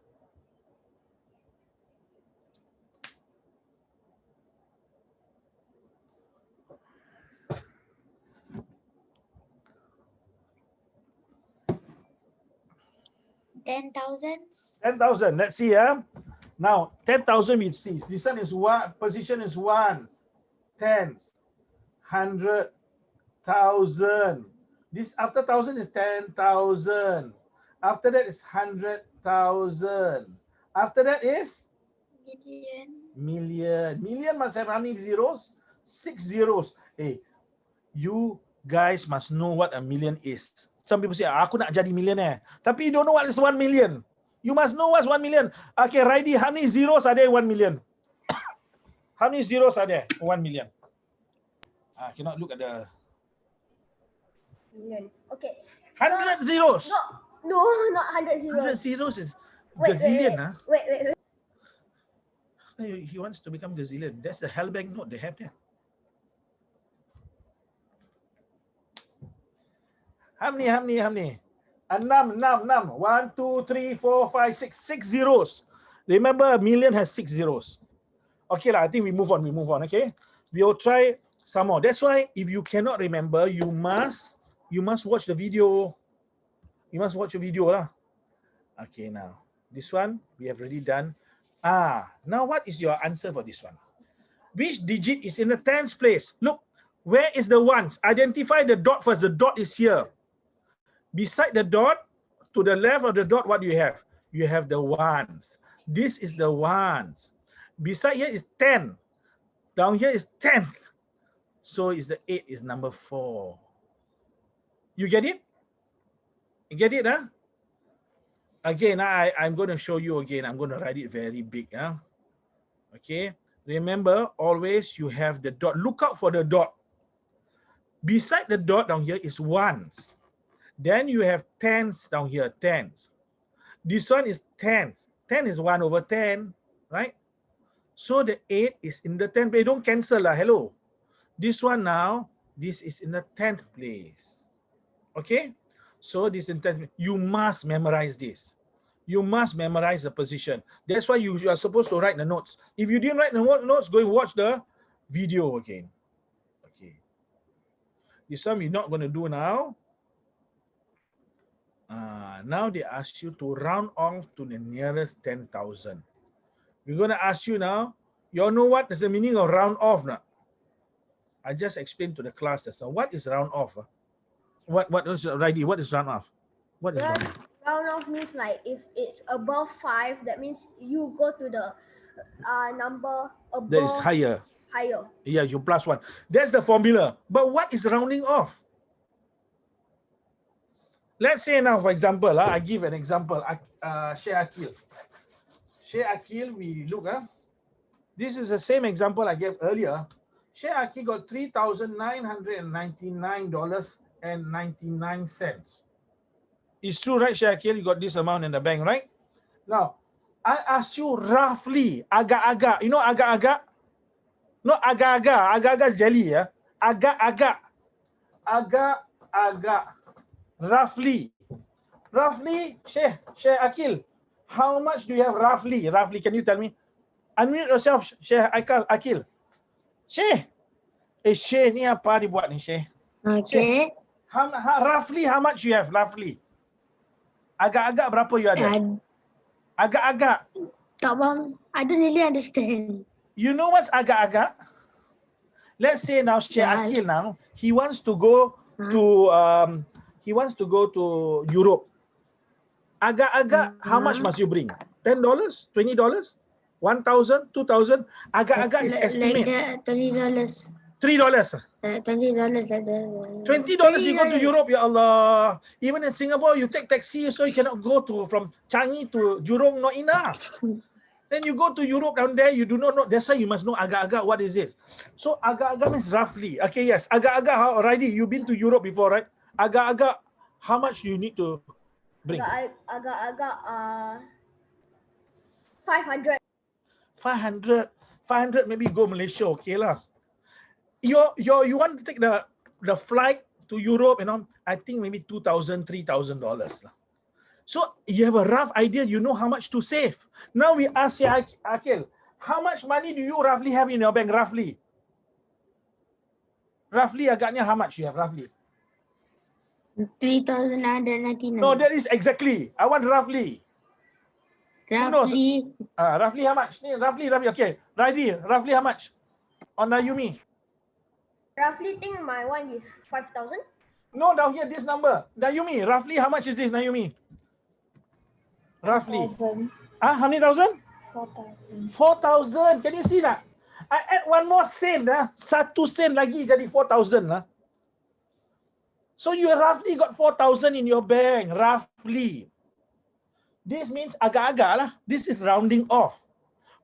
$10,000. 10,000. Let's see. Now 10,000 we see. This one is what position is ones, tens, 100,000. This after 1,000 is 10,000. After that is 100,000. After that is Million. Million must have how many zeros? 6 zeros. Hey, you guys must know what a million is. Some people say, aku nak jadi millionaire. Tapi you don't know what is 1 million. You must know what's 1 million. Okay, Raidi, how many zeros are there in 1 million? How many zeros are there in 1 million? Cannot look at the... Million. Okay. 100 zeros. No, not 100 zeros. 100 zeros is Wait, gazillion. wait. He wants to become gazillion. That's the hell bank note they have there. How many? Num. 1, 2, 3, 4, 5, 6. 6 zeros. Remember, a million has 6 zeros. Okay, I think we move on. Okay, we will try some more. That's why if you cannot remember, you must watch the video. You must watch the video lah. Okay, now this one we have already done. Now what is your answer for this one? Which digit is in the tens place? Look, where is the ones? Identify the dot first. The dot is here. Beside the dot, to the left of the dot, what do you have? You have the ones. This is the ones. Beside here is 10. Down here is 10th. So is the 8 is number 4. You get it? You get it, huh? Again, I'm going to show you again. I'm going to write it very big. Okay. Remember, always you have the dot. Look out for the dot. Beside the dot down here is ones. Then you have tens down here, tens. This one is tens. 10 is 1 over 10, right? So the 8 is in the 10th place. Don't cancel lah. Hello. This one now, this is in the 10th place. Okay? So this in 10th. You must memorize this. You must memorize the position. That's why you are supposed to write the notes. If you didn't write the notes, go and watch the video again. Okay. This one we're not going to do now. Now they ask you to round off to the nearest 10,000. We're going to ask you now, you all know what is the meaning of round off now? I just explained to the class. So what is round off? What is Raidi? What is round off? What is round off? Round off means like if it's above 5, that means you go to the number above. That is higher. Higher. Yeah, you plus 1. That's the formula. But what is rounding off? Let's say now, for example, I give an example. Shaheed Akil, we look. This is the same example I gave earlier. Shaheed got $3,999.99. It's true, right, Shaheed? You got this amount in the bank, right? Now, I ask you roughly, agak-agak. You know agak-agak? Not agak-agak. Agak-agak jelly, ya. Agak-agak. Agak-agak. Roughly, Sheikh Akil, how much do you have roughly? Roughly, can you tell me? Unmute yourself, Sheikh Akil. Sheikh, Sheikh ni apa dibuat ni, Sheikh? Okay. Roughly, how much you have? Roughly. Agak-agak berapa you ada? Agak-agak. Tak faham. I don't really understand. You know what's agak-agak? Let's say now Sheikh Akil now, he wants to go to Europe. Agak-agak, how much must you bring? $10, $20, $1,000, $2,000. Agak-agak is estimate. Like $20. $3. $20 like that. $20 you go to Europe, ya Allah. Even in Singapore, you take taxi, so you cannot go from Changi to Jurong, not enough. Then you go to Europe down there, you do not know. That's why you must know agak-agak, what is it? So agak-agak means roughly. Okay, yes. Agak-agak, how, Raidi, you've been to Europe before, right? Agak-agak, how much do you need to bring? Agak-agak 500. 500. 500 maybe go Malaysia, okay lah. You want to take the flight to Europe, you know, I think maybe $2,000, $3,000 lah. So you have a rough idea, you know how much to save. Now we ask Akil, how much money do you roughly have in your bank, roughly? Roughly agaknya how much you have, roughly? 3,999. No, that is exactly. I want roughly. Roughly, Roughly how much? Roughly, okay. Roughly how much? On Nayumi. Roughly think my one is 5,000. No, down here, this number. Nayumi, roughly how much is this, Nayumi? Roughly. 4,000. How many thousand? 4,000. 4,000. Can you see that? I add one more sen, 1 sen lagi jadi 4,000 lah. So you roughly got 4,000 in your bank, roughly. This means agak-agak lah. This is rounding off.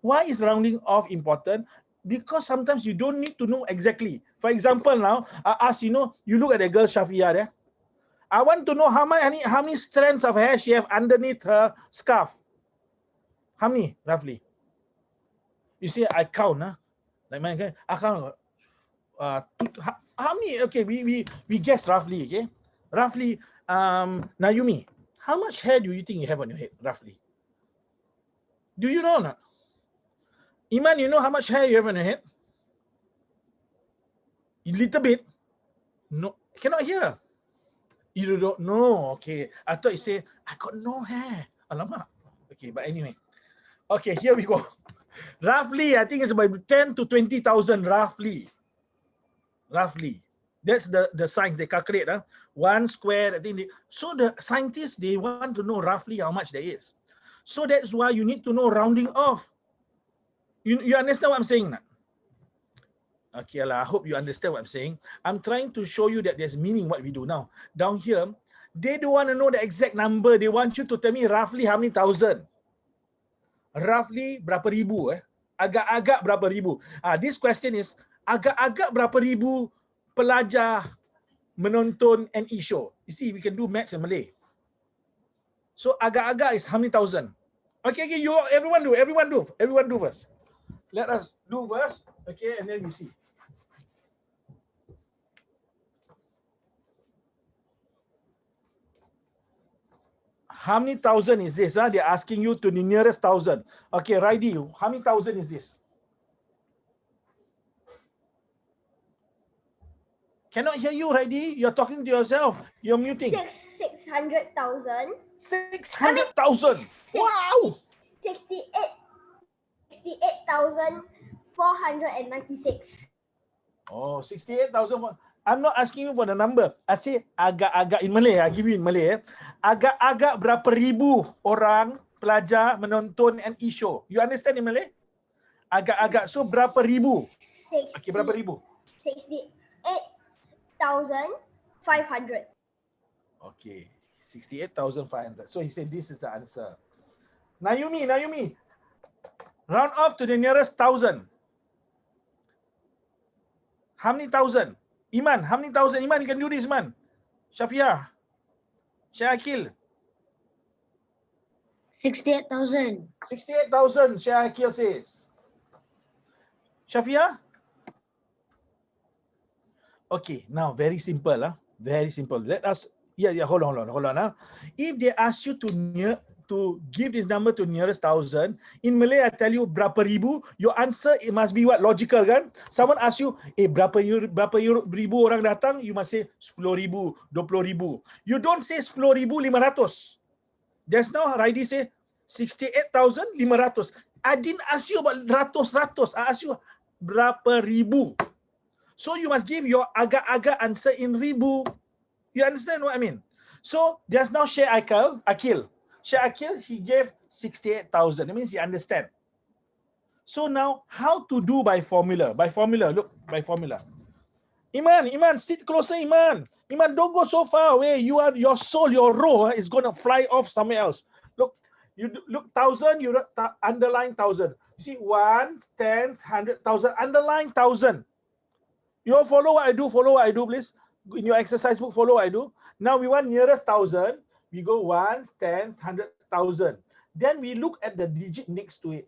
Why is rounding off important? Because sometimes you don't need to know exactly. For example, now I ask, you look at the girl Shafia there. I want to know how many strands of hair she have underneath her scarf. How many, roughly? You see, I count, like mine, okay? I count. How many? Okay, we guess roughly, okay? Roughly, Nayumi, how much hair do you think you have on your head, roughly? Do you know or not? Iman, you know how much hair you have on your head? A little bit. No, cannot hear. You don't know. Okay, I thought you say I got no hair. Alamak. Okay, but anyway. Okay, here we go. Roughly, I think it's about 10 to 20,000. Roughly. That's the science they calculate. 1 square. I think so the scientists, they want to know roughly how much there is. So that's why you need to know rounding off. You understand what I'm saying? Okay, I hope you understand what I'm saying. I'm trying to show you that there's meaning what we do now. Down here, they don't want to know the exact number. They want you to tell me roughly how many thousand. Roughly berapa ribu? Agak-agak berapa ribu? This question is agak-agak berapa ribu pelajar menonton an e-show. You see, we can do maths in Malay. So agak-agak is how many thousand? Okay, everyone do first. Let us do first, okay, and then we see. How many thousand is this? They're asking you to the nearest thousand. Okay, Raidi, how many thousand is this? Cannot hear you, Raidi. You're talking to yourself. You're muting. 600,000. 600,000. Wow. 68,496. Oh, 68,000. I'm not asking you for the number. I say agak-agak in Malay. I give you in Malay. Agak-agak berapa ribu orang pelajar menonton an e-show. You understand in Malay? Agak-agak. So berapa ribu? Okay, berapa ribu? 68,500. Okay, 68,500. So he said this is the answer. Nayumi, round off to the nearest thousand. How many thousand? Iman, how many thousand? Iman, you can do this, Iman. Shafia, Shakil. 68,000. 68,000, Shakil says. Shafia? Okay, now very simple. Very simple. Let us, hold on. If they ask you to give this number to nearest thousand, in Malay I tell you berapa ribu, your answer it must be what? Logical kan? Someone ask you, berapa ribu orang datang, you must say 10,000, 20,000. You don't say 10,500. Just now Raidi say 68,500. I didn't ask you about ratus. I asked you berapa ribu. So you must give your agak-agak answer in ribu. You understand what I mean? So just now Akil, he gave 68,000. That means he understand. So now, how to do by formula? Look, by formula. Iman, sit closer, Iman. Iman, don't go so far away. Your soul, your roh is going to fly off somewhere else. Look, you look 1,000, you underline 1,000. You see, 1, 10, 100,000, underline 1,000. You all follow what I do, please. In your exercise book, follow what I do. Now we want nearest 1,000. We go 1, 10, 100,000. Then we look at the digit next to it.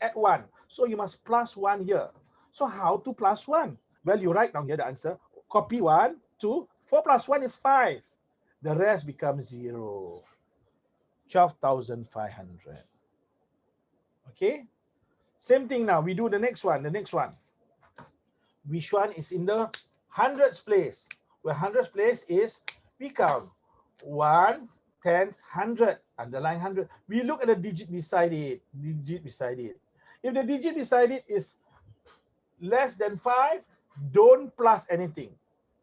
add 1. So you must plus 1 here. So how to plus 1? Well, you write down here the answer. Copy 1, 2, 4 plus 1 is 5. The rest becomes 0. 12,500. Okay? Same thing now. We do the next one. The next one. Which one is in the hundreds place? Where hundreds place is, we count 1s, 10s, 100. Underline 100. We look at the digit beside it. Digit beside it. If the digit beside it is less than 5, don't plus anything.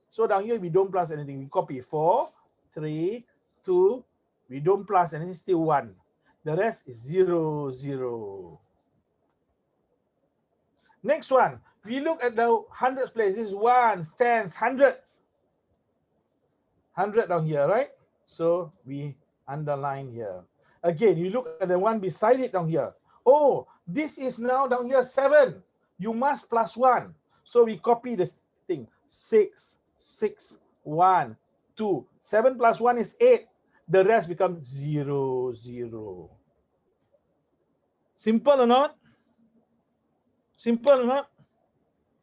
So down here, we don't plus anything. We copy 4, 3, 2. We don't plus anything, still 1. The rest is 0, 0. Next one, we look at the hundreds place. This is 1s, 10s, 100s. 100 down here, right? So we underline here. Again, you look at the one beside it down here. Oh, this is now down here 7. You must plus 1. So we copy this thing. 6, 6, 1, 2. 7 plus 1 is 8. The rest becomes 0, 0. Simple or not? Simple or not?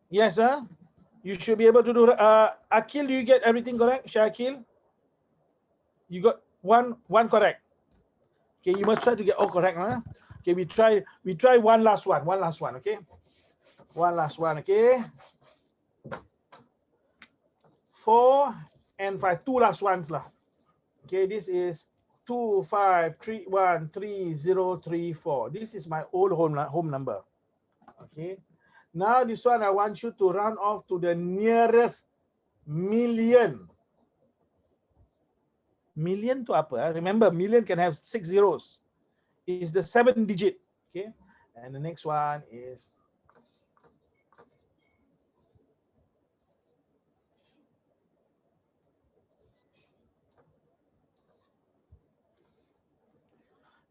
Yes, huh? You should be able to do. Akil, do you get everything correct? Shakil? You got one correct. Okay, you must try to get all correct, huh? Okay, we try one last one. Okay? One last one, okay? 4 and 5. 2 last ones lah. Okay, this is 2, 5, 3, 1, 3, 0, 3, 4. This is my old home number. Okay. Now this one I want you to round off to the nearest million. Million to apa? Remember, million can have 6 zeros. Is the 7 digit. Okay. And the next one is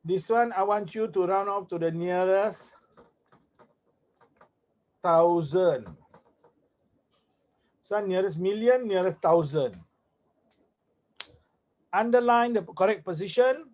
this one. I want you to round off to the nearest 1,000. So nearest million, nearest 1,000. Underline the correct position.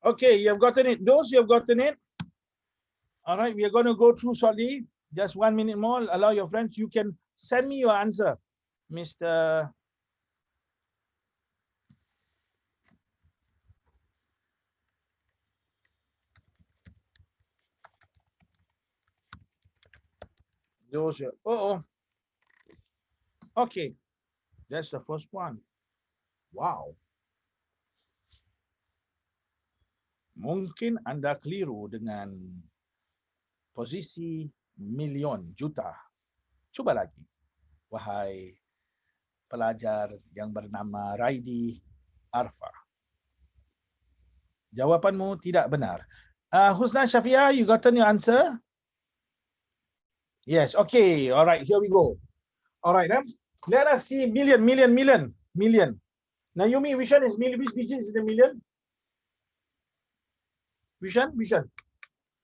Okay, you have gotten it. Those you have gotten it. All right, we are going to go through shortly. Just 1 minute more. Allow your friends. You can send me your answer, Mr. Those. Okay, that's the first one. Wow. Mungkin Anda keliru dengan posisi milion juta. Cuba lagi, wahai pelajar yang bernama Raidi Arfa. Jawapanmu tidak benar. Husna Syafia, you gotten your answer? Yes, okay. All right, here we go. All right, let us see million. Naomi, which one is million? Which digit is the million? Which one?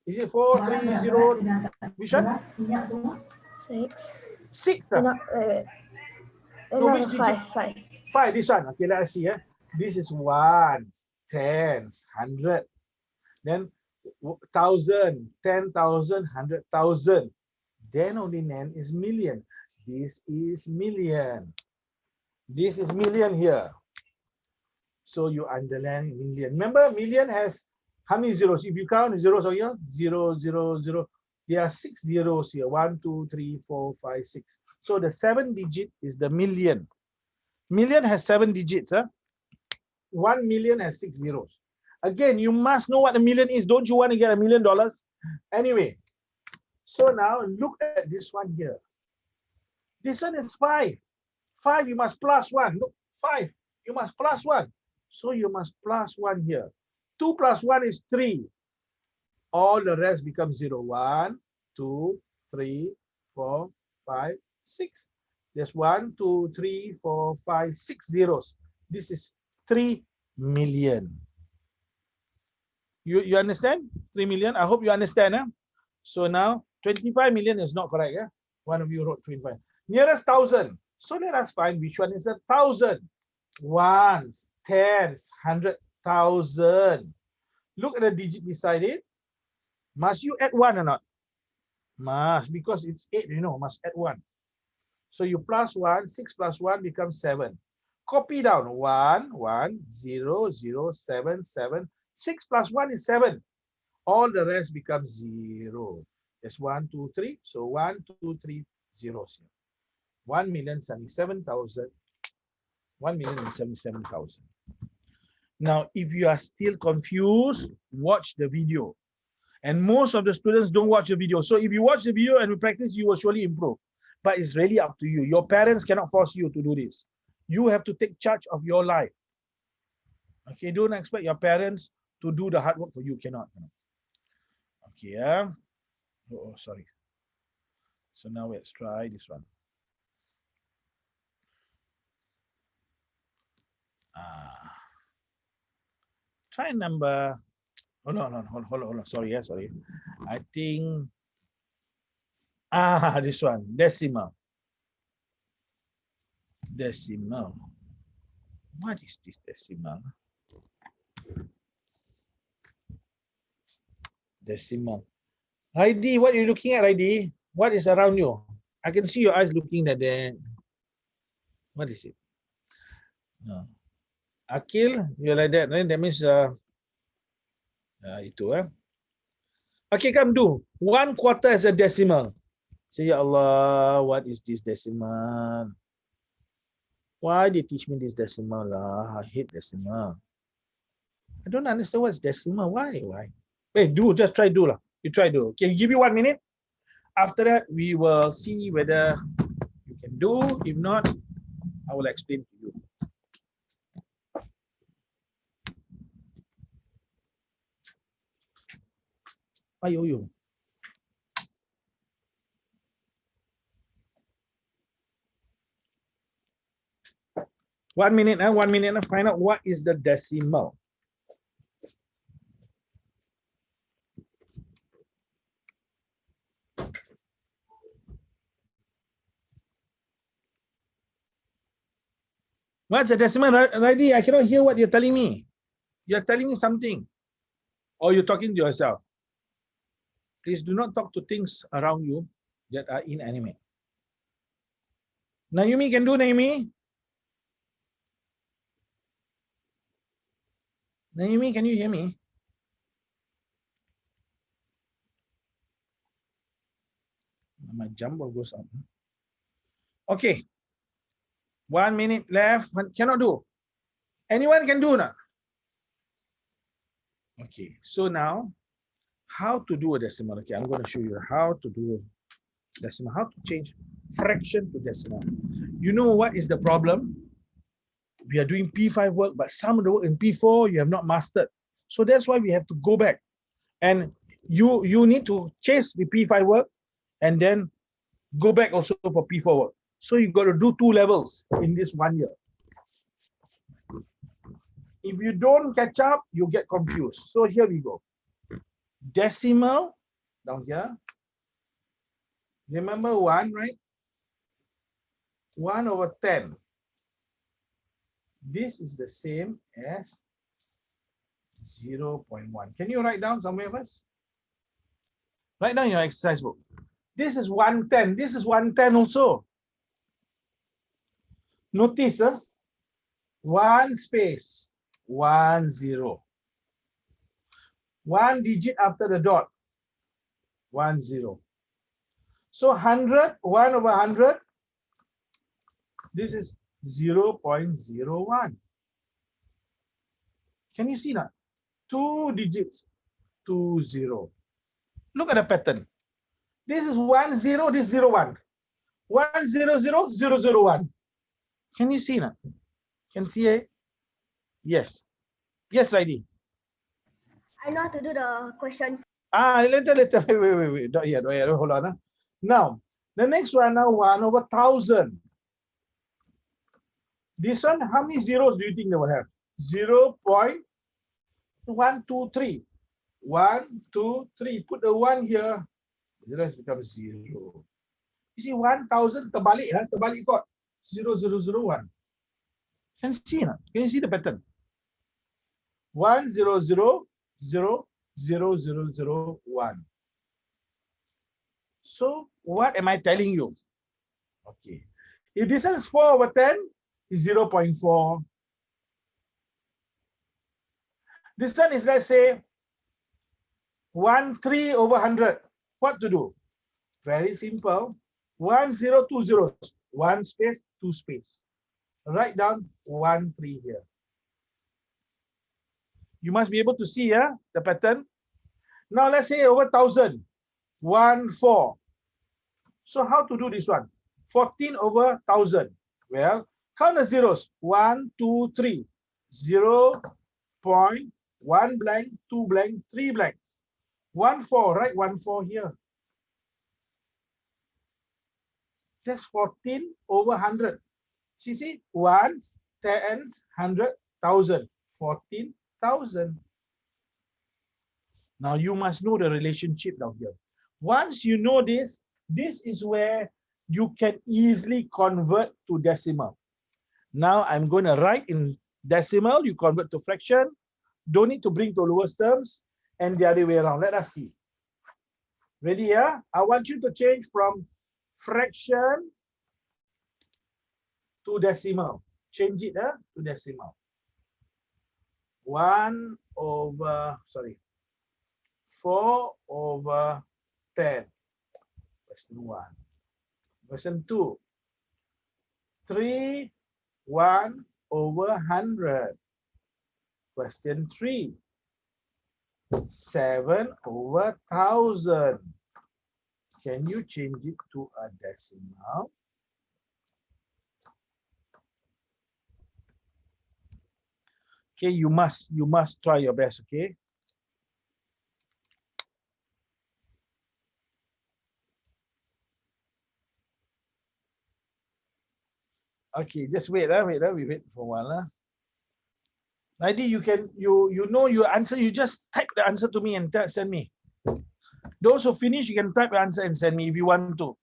Is it 4, 3, 0? Which one? 6. 6. No, which digit? 5. 5, this one. Okay, let us see. This is 1s, 10s, 100. Then 1,000, 10,000, 100,000. Then only then is million. This is million. This is million here. So you underline million. Remember, million has how many zeros? If you count the zeros over here, 0, 0, 0. There are 6 zeros here. 1, 2, 3, 4, 5, 6. So the 7 digit is the million. Million has 7 digits. 1 million has 6 zeros. Again, you must know what a million is. Don't you want to get $1 million? Anyway, so now look at this one here. This one is 5. 5, you must plus 1. Look, 5, you must plus 1. So you must plus 1 here. 2 plus 1 is 3. All the rest becomes 0. 1, 2, 3, 4, 5, 6. There's 1, 2, 3, 4, 5, 6 zeros. This is 3 million. You understand? 3 million. I hope you understand. So now 25 million is not correct. One of you wrote 25. Nearest 1,000. So let us find which one is 1,000. Ones, tens, 100,000. Look at the digit beside it. Must you add 1 or not? Must, because it's 8, must add 1. So you plus 1, 6 plus 1 becomes 7. Copy down 1, 1, 0, 0, 7, 7. 6 plus 1 is 7. All the rest becomes 0. There's 1, 2, 3. So 1, 2, 3 zeros here. 1,077,000. 1,077,000. Now, if you are still confused, watch the video. And most of the students don't watch the video. So if you watch the video and you practice, you will surely improve. But it's really up to you. Your parents cannot force you to do this. You have to take charge of your life. Okay, don't expect your parents to do the hard work for you. Cannot. Okay, oh, sorry. So now let's try this one. Try number. Hold on. Sorry. I think this one, decimal. Decimal. What is this decimal? Decimal. Heidi, what are you looking at, Heidi? What is around you? I can see your eyes looking at the. What is it? No. Akil, you're like that, right? That means itu. Okay, come do. 1/4 as a decimal. Say, Ya Allah, what is this decimal? Why they teach me this decimal? I hate decimal. I don't understand what's decimal. Why? Wait, just try do lah. You try do. Okay, give you 1 minute. After that, we will see whether you can do. If not, I will explain to you. Ayo. 1 minute, 1 minute, find out what is the decimal. What's the decimal, Raidi? I cannot hear what you're telling me. You're telling me something. Or you're talking to yourself. Please do not talk to things around you that are inanimate. Naomi can do, Naomi. Naomi, can you hear me? My jumbo goes up. Okay. 1 minute left. Cannot do. Anyone can do now. Okay. So now, how to do a decimal? Okay, I'm going to show you how to do a decimal. How to change fraction to decimal. You know what is the problem? We are doing P5 work, but some of the work in P4 you have not mastered. So that's why we have to go back. And you need to chase the P5 work and then go back also for P4 work. So you've got to do 2 levels in this 1 year. If you don't catch up, you get confused. So here we go. Decimal down here. Remember 1, right? 1/10. This is the same as 0.1. Can you write down somewhere first? Write down your exercise book. This is 1/10. This is 1/10 also. Notice, 1 space, 1 0. 1 digit after the dot, 1 0. So 100, 1/100, this is 0.01. Can you see that? 2 digits, 2 0. Look at the pattern. This is 1 0, this is 0 1. 100,001. Can you see now? Can see it? Yes. Yes, Lady. I know how to do the question. Later. Wait. Not yet. Hold on. Now, the next one now, 1/1000. This one, how many zeros do you think they will have? 0.123. 1, 2, 3. Put the 1 here. The rest becomes 0. You see, 1,000 terbalik, terbalik kot. 0,001. Can you see now? Can you see the pattern? 1,000,000,001. So what am I telling you? Okay. If this is 4/10, is 0.4. This one is, let's say, 1/3/100. What to do? Very simple. 1020 zeros. 1 space, 2 space. Write down 1/3 here. You must be able to see the pattern. Now let's say over 1,000. 1/4. So how to do this one? 14/1000. Well, count the zeros. 1, 2, 3. 0.1 blank, 2 blank, 3 blanks. 1/4, right? 1/4 here. That's 14/100. See, ones, tens, 100, 1,000. 14,000. Now you must know the relationship down here. Once you know this is where you can easily convert to decimal. Now I'm going to write in decimal, you convert to fraction. Don't need to bring to lowest terms, and the other way around. Let us see. Ready, yeah? I want you to change from fraction to decimal. Change it to decimal. 4/10. Question 1. Question 2. 3/1/100. Question 3. 7/1000. Can you change it to a decimal? Okay, you must try your best, okay? Okay, just wait, we wait for a while. Naidi, you know your answer, you just type the answer to me and send me. Those who finish, you can type the answer and send me if you want to.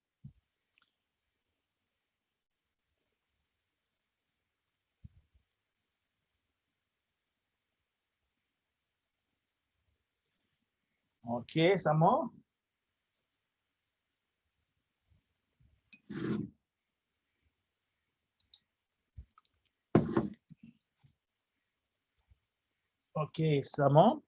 Okay, some more. Okay, some more.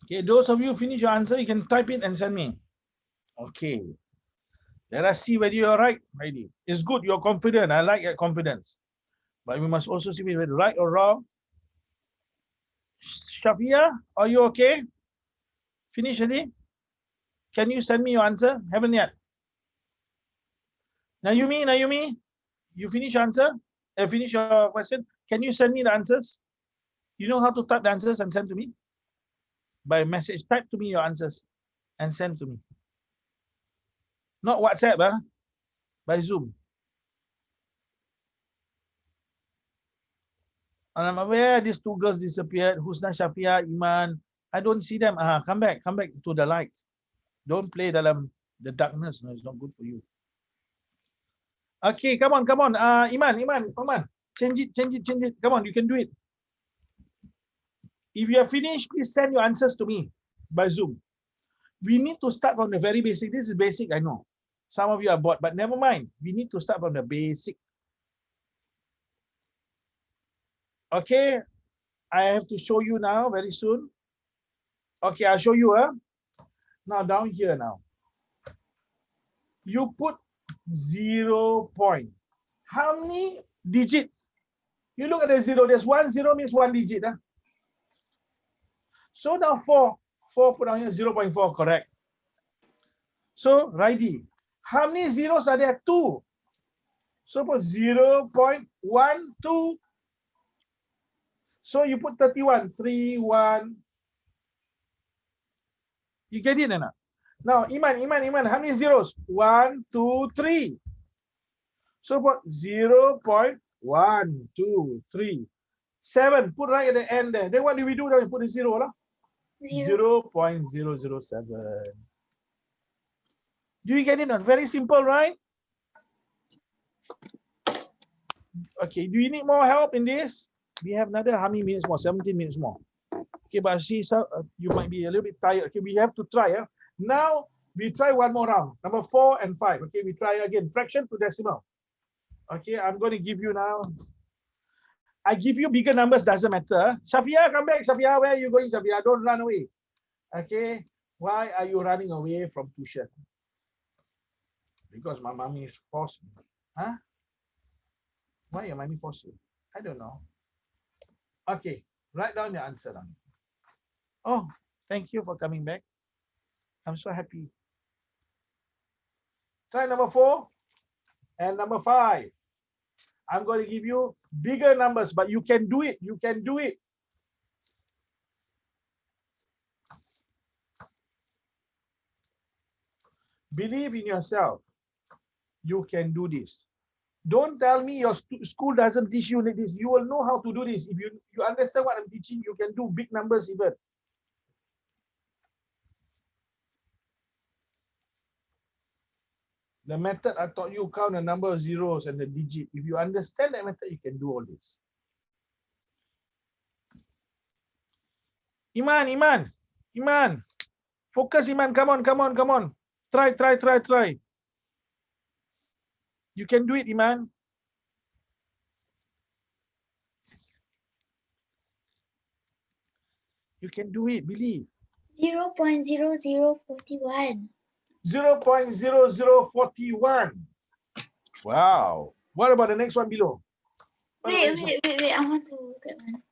Okay, those of you finish your answer, you can type it and send me. Okay. Let us see whether you're right, Heidi. It's good, you're confident. I like your confidence. But we must also see whether right or wrong. Shafia, are you okay? Finish already? Can you send me your answer? Haven't yet. Nayumi, you finish your answer? Finish your question? Can you send me the answers? You know how to type the answers and send to me? By message, type to me your answers and send to me. Not WhatsApp, by Zoom. And I'm aware these two girls disappeared. Husna, Shafia, Iman. I don't see them. Come back to the light. Don't play dalam the darkness. No, it's not good for you. Okay, come on. Iman, come on. Change it. Come on, you can do it. If you are finished, please send your answers to me by Zoom. We need to start from the very basic. This is basic, I know. Some of you are bored, but never mind. We need to start from the basic. Okay, I have to show you now very soon. Okay, I'll show you. Now down here now. You put 0 point. How many digits? You look at the zero, there's 1 0 means 1 digit. Huh? So now 4 put down here, 0.4, correct. So righty. How many zeros are there? 2. So put 0.12. So you put 31, 3, 1. You get it or not? Now, Iman, how many zeros? 1, 2, 3. So put 0.1, 2, 3. 7, put right at the end there. Then what do we do? Then we put a 0. Lah. 0.007. Do you get it? Not very simple, right? Okay, do you need more help in this? We have another how many minutes more? 17 minutes more. Okay, but I see so, you might be a little bit tired. Okay, we have to try. Now we try one more round. Number 4 and 5. Okay, we try again. Fraction to decimal. Okay, I'm going to give you now. I give you bigger numbers, doesn't matter. Shafia, come back. Shafia, where are you going, Shafia? Don't run away. Okay, why are you running away from tuition? Because my mommy forced me. Huh? Why your mommy forced you? I don't know. Okay, write down your answer. Oh, thank you for coming back. I'm so happy. Try number 4 and number 5. I'm going to give you bigger numbers, but you can do it. You can do it. Believe in yourself. You can do this. Don't tell me your school doesn't teach you this. You will know how to do this. If you understand what I'm teaching, you can do big numbers even. The method I taught you, count the number of zeros and the digit. If you understand that method, you can do all this. Iman. Focus, Iman. Come on. Try. You can do it, Iman. You can do it, believe. 0.0041. 0.0041. Wow. What about the next one below? Wait. I want to look at one.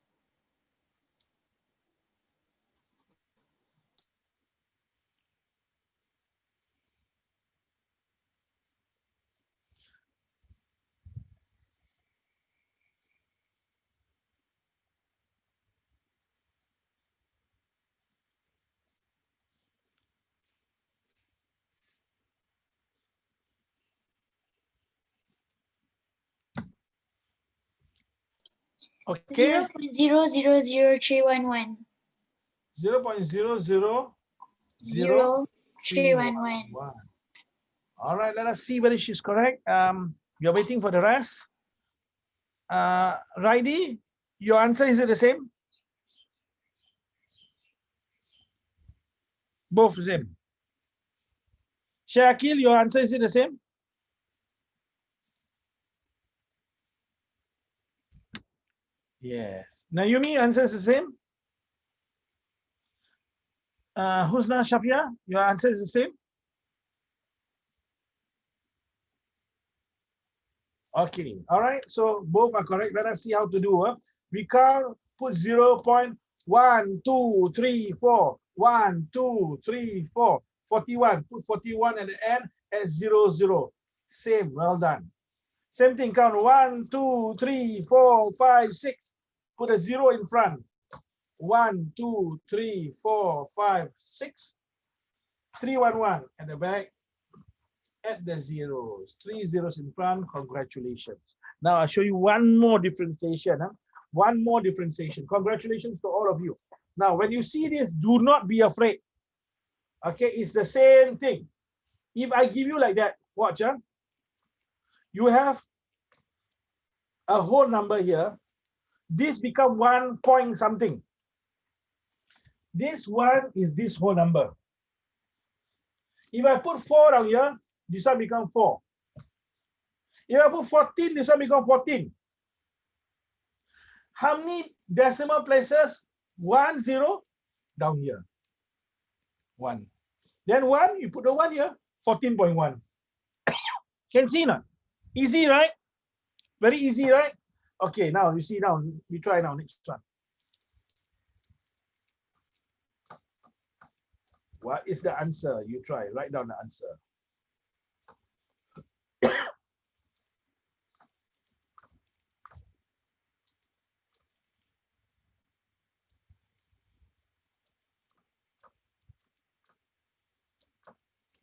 Okay. 0.000311. 0.000311. All right, let us see whether she's correct. You're waiting for the rest. Raidi, your answer is it the same? Both the same. Shakil, your answer is it the same? Yes. Naomi, answer is the same. Husna Shafia, your answer is the same. Okay. All right. So both are correct. Let us see how to do. We can put 0.1, 2, 3, 4. 1, 2, 3, 4. 41. Put 41 at the end at 0, 0. Same. Well done. Same thing. Count 1, 2, 3, 4, 5, 6. Put a 0 in front. 1, 2, 3, 4, 5, 6. 311 at the back. Add the zeros. 3 zeros in front. Congratulations. Now I'll show you one more differentiation. One more differentiation. Congratulations to all of you. Now, when you see this, do not be afraid. Okay, it's the same thing. If I give you like that, watch. You have a whole number here. This become 1 point something. This one is this whole number. If I put 4 down here, this one become 4. If I put 14, this one become 14. How many decimal places? 1, 0 down here. 1. Then 1, you put the 1 here, 14.1. Can see not? Easy, right? Very easy, right? Okay, now you see now, we try now, next one. What is the answer? You try, write down the answer.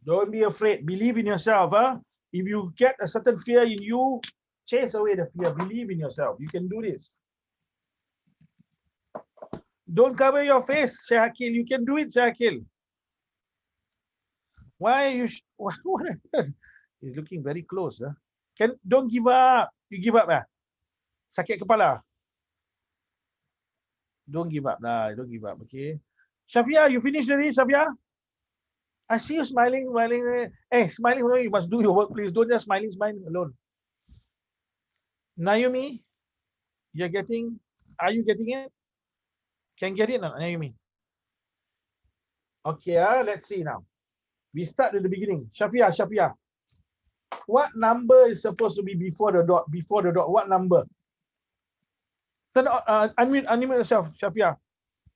Don't be afraid. Believe in yourself. Huh? If you get a certain fear in you, chase away the fear. Believe in yourself. You can do this. Don't cover your face, Shakil. You can do it, Shakil. Why you? What happened? He's looking very close. Huh? Don't give up. You give up, sakit kepala. Don't give up, Don't give up. Okay. Shafia, you finished already, Shafia? I see you smiling. Hey, smiling. You must do your work, please. Don't just smiling alone. Naomi, are you getting it? Can get it now, Naomi? Okay, let's see now. We start at the beginning. Shafia. What number is supposed to be before the dot? What number? Turn on, unmute yourself, Shafia.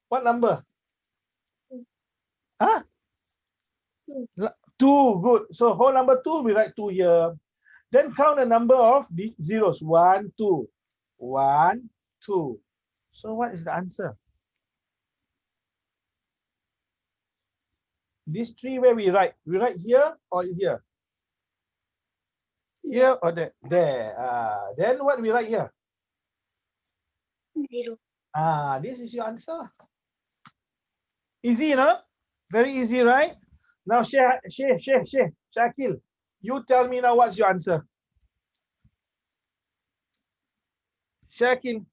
What number? Huh? 2, good. So whole number 2, we write 2 here. Then count the number of the zeros. 1, 2. 1, 2. So what is the answer? These 3 where we write? We write here or here? Here or there? There. Then what we write here? 0. This is your answer. Easy, no? Very easy, right? Now, Shakil, you tell me now what's your answer. Shakil,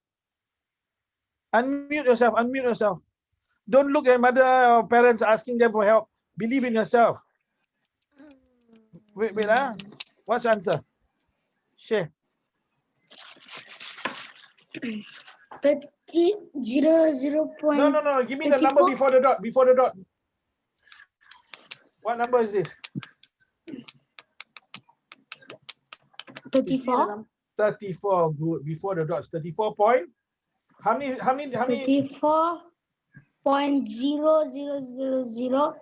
unmute yourself. Don't look at mother or parents asking them for help. Believe in yourself. Wait, what's your answer? Share. 0. No. Give me the number before the dot. What number is this? 34. 34. Good. Before the dot. 34 point. How many? 34.0000.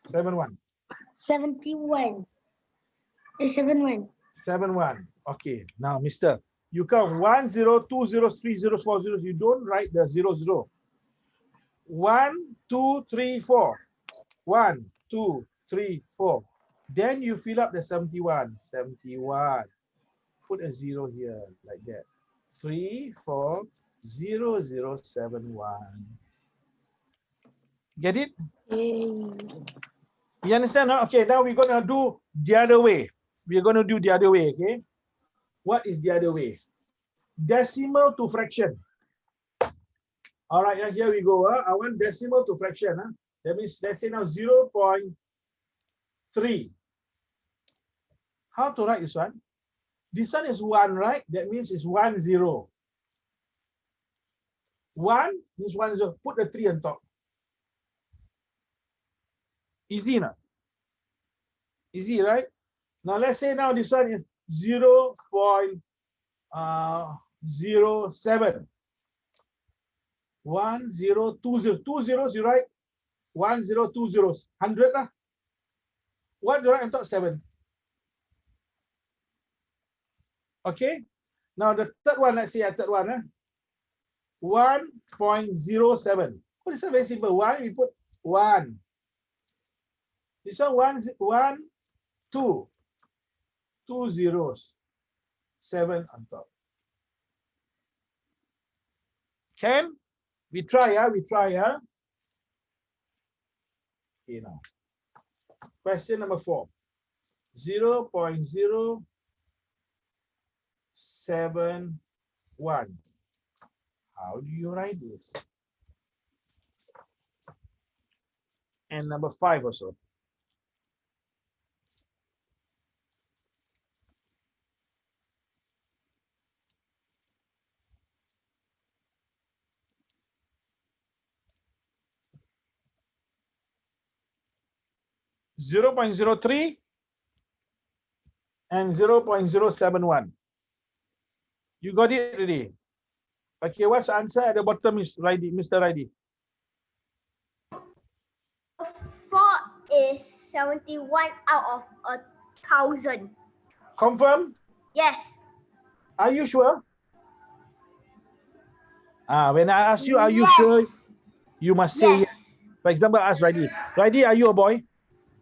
71. 71. 71. 71. Okay. Now, mister, you count 1, 0, 2, 0, 3, 0, 4, 0. You don't write the 0. 1, 2, 3, 4. 1, 2, 3, 4. Then you fill up the 71. 71. Put a 0 here, like that. 3, 4, 0, 0, 7, 1. Get it? You understand? Huh? Okay, now we're going to do the other way. We're going to do the other way, okay? What is the other way? Decimal to fraction. All right, here we go. I want decimal to fraction. That means, let's say now 0.3. How to write this one? This one is 1, right? That means it's 1, 0. 1 means 1, 0. Put the 3 on top. Easy, no? Easy, right? Now, let's say now this one is 0.07. 1, 0, 2, 0. 2 zeros, you write 1, 0, 2 zeros. 100 lah. What do you write on top? 7. Okay. Now the third one, let's say a third one. 1.07. Oh, this is very simple. 1, we put 1. This one 1, 2. 2 zeros. 7 on top. Can we try? Okay, now. Question number 4. 0.071. How do you write this? And number 5 also. .03 and 0.071. You got it already? Okay, what's the answer at the bottom, Mr. Raidi? 4 is 71 out of 1,000. Confirm? Yes. Are you sure? When I ask you, are you Yes. sure? You must say yes. Yes. For example, ask Raidi. Raidi, are you a boy?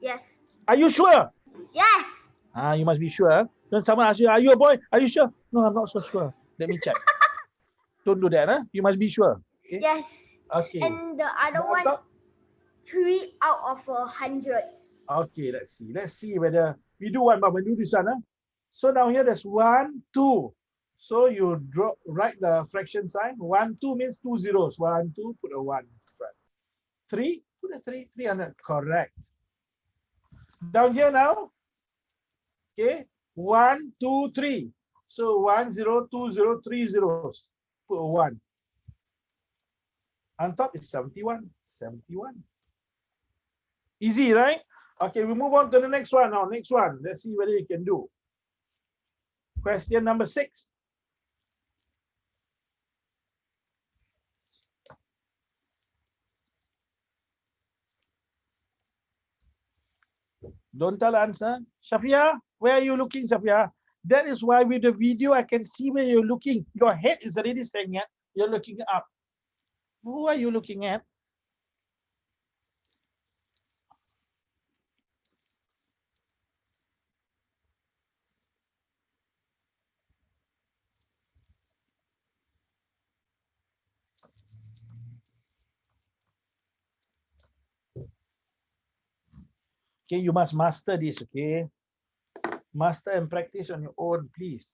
Yes. Are you sure? Yes. You must be sure. When someone asks you, are you a boy? Are you sure? No, I'm not so sure. Let me check. Don't do that, huh? You must be sure. Okay. Yes. Okay. And the other On one, top? 3 out of 100. Okay, let's see. Let's see whether we do one, but we do this one. Huh? So now here there's 1, 2. So you write the fraction sign. 1, 2 means 2 zeros. 1, 2, put a 1. 3, put a 3, 300. Correct. Down here now. Okay. 1, 2, 3. So 1, 0, 2, 0, 3 zeros. Put a 1. On top is 71. 71. Easy, right? Okay, we move on to the next one now. Next one. Let's see whether you can do. Question number 6. Don't tell the answer. Shafia, where are you looking, Shafia? That is why with the video, I can see where you're looking. Your head is already staying at. You're looking up. Who are you looking at? Okay, you must master this, okay? Master and practice on your own, please.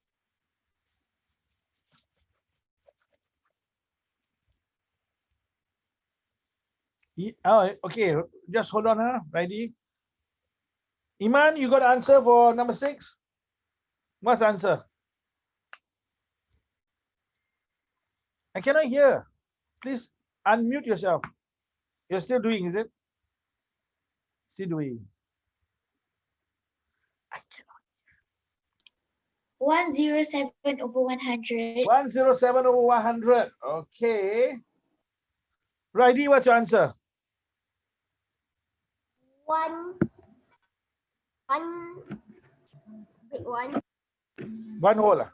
Okay, just hold on, huh? Ready? Iman, you got an answer for number 6? What's the answer? I cannot hear. Please unmute yourself. You're still doing, is it? Still doing. I cannot. 107 over 100. 107 over 100. Okay. Righty, what's your answer? One big one. One whole.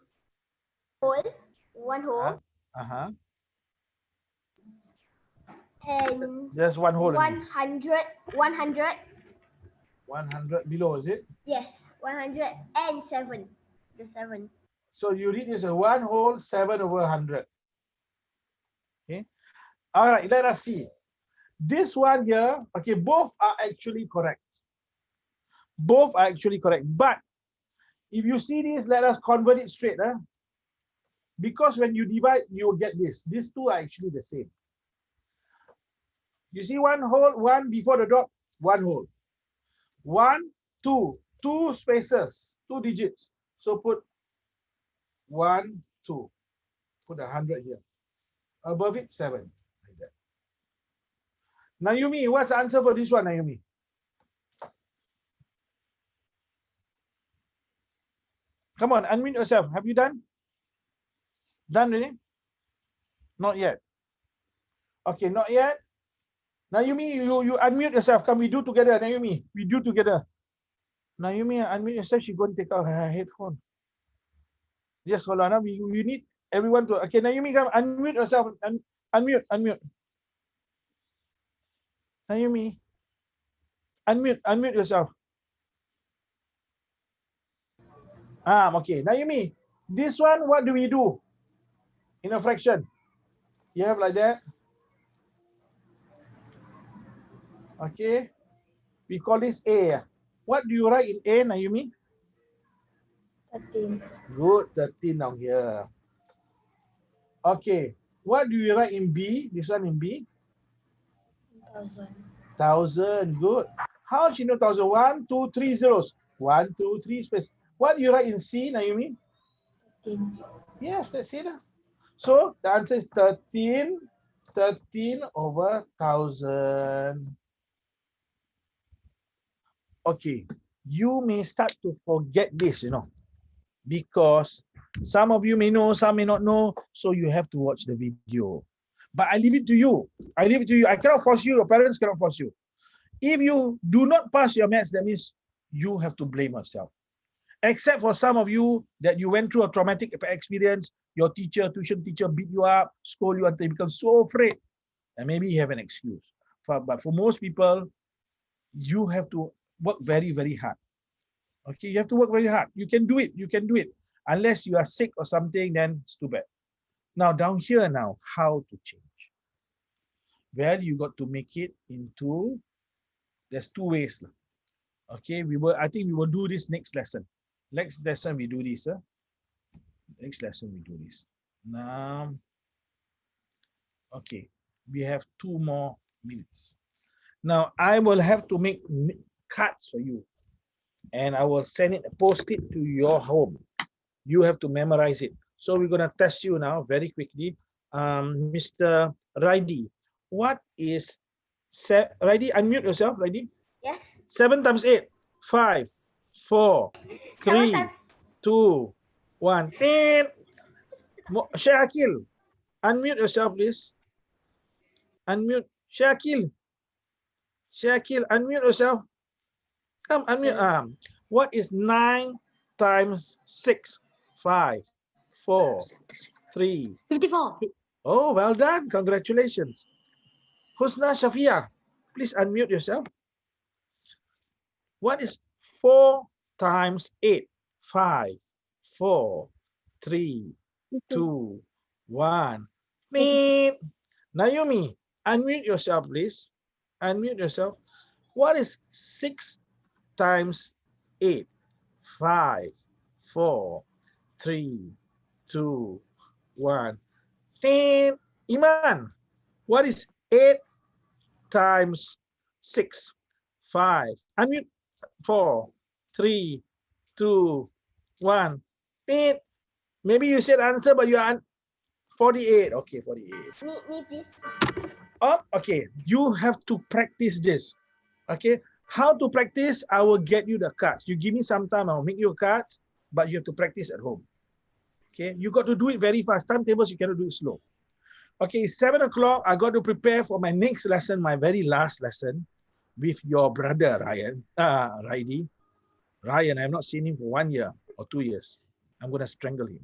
Hole. One hole. Uh-huh. And Just one hole. 100. 100. 100 below, is it? Yes. 107. The 7. So you read this as 1 whole 7 over 100. Okay. All right, let us see. This one here, okay, both are actually correct. Both are actually correct. But if you see this, let us convert it straight. Huh? Because when you divide, you will get this. These two are actually the same. You see one whole, one before the dot, one whole. 1, 2, 2 spaces, 2 digits. So put 1, 2. Put 100 here. Above it, 7. Like that. Naomi, what's the answer for this one, Naomi? Come on, unmute yourself. Have you done? Done already? Not yet. Okay, not yet. Naomi, you unmute yourself. Come, we do together, Naomi. We do together. Naomi, unmute yourself. She's going to take out her headphone. Yes, hold on. We need everyone to. Okay, Naomi, come unmute yourself. Unmute. Naomi, unmute yourself. Okay. Naomi, this one, what do we do in a fraction? You have like that. Okay. We call this A. What do you write in A, Naomi? 13. Good, 13 down here. Okay. What do you write in B? This one in B? 1,000. 1,000. Good. How do you know 1,000? 1, 2, 3 zeros. 1, 2, 3 space. What do you write in C, Naomi? 13. Yes, that's it. So the answer is 13 over 1,000. Okay. you may start to forget this, because some of you may know, some may not know, so you have to watch the video. But I leave it to you. I leave it to you. I cannot force you. Your parents cannot force you. If you do not pass your maths, that means you have to blame yourself. Except for some of you that you went through a traumatic experience, your teacher, tuition teacher beat you up, scold you until you become so afraid, and maybe you have an excuse. But for most people, you have to work very, very hard. Okay, you have to work very hard. You can do it. You can do it. Unless you are sick or something, then it's too bad. Now, down here now, how to change? Well, you got to make it into, there's two ways. Okay, I think we will do this next lesson. Next lesson, we do this. Next lesson, we do this. Now, okay, we have 2 more minutes. Now, I will have to make cards for you. And I will send it, post it to your home. You have to memorize it. So we're going to test you now very quickly. Mr. Raidi, what is, Raidi, unmute yourself, Raidi. Yes. 7 times 8, 5, 4, 3, 2, 1. Shaheed, unmute yourself, please. Unmute. Shaheed, unmute yourself. Come, unmute. What is 9 times 6? 5, 4, 3. 54. Oh, well done. Congratulations. Husna Shafia, please unmute yourself. What is 4 times 8? 5, 4, 3, 2, 1. Naomi, unmute yourself, please. Unmute yourself. What is 6 times 8? 5, 4, 3, 2, 1. Iman, what is 8 times 6? 5. Unmute. 4, 3, 2, 1. Maybe you said answer, but you are 48. Okay, 48. Me, please. Oh, okay. You have to practice this. Okay. How to practice? I will get you the cards. You give me some time, I'll make you cards, but you have to practice at home. Okay. You got to do it very fast. Timetables, you cannot do it slow. Okay, 7 o'clock. I got to prepare for my next lesson, my very last lesson with your brother, Ryan. Raidi. Ryan, I have not seen him for 1 year or 2 years. I'm going to strangle him.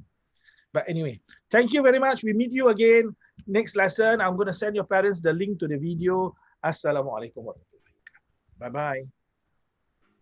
But anyway, thank you very much. We meet you again next lesson. I'm going to send your parents the link to the video. Assalamualaikum warahmatullahi wabarakatuh. Bye-bye.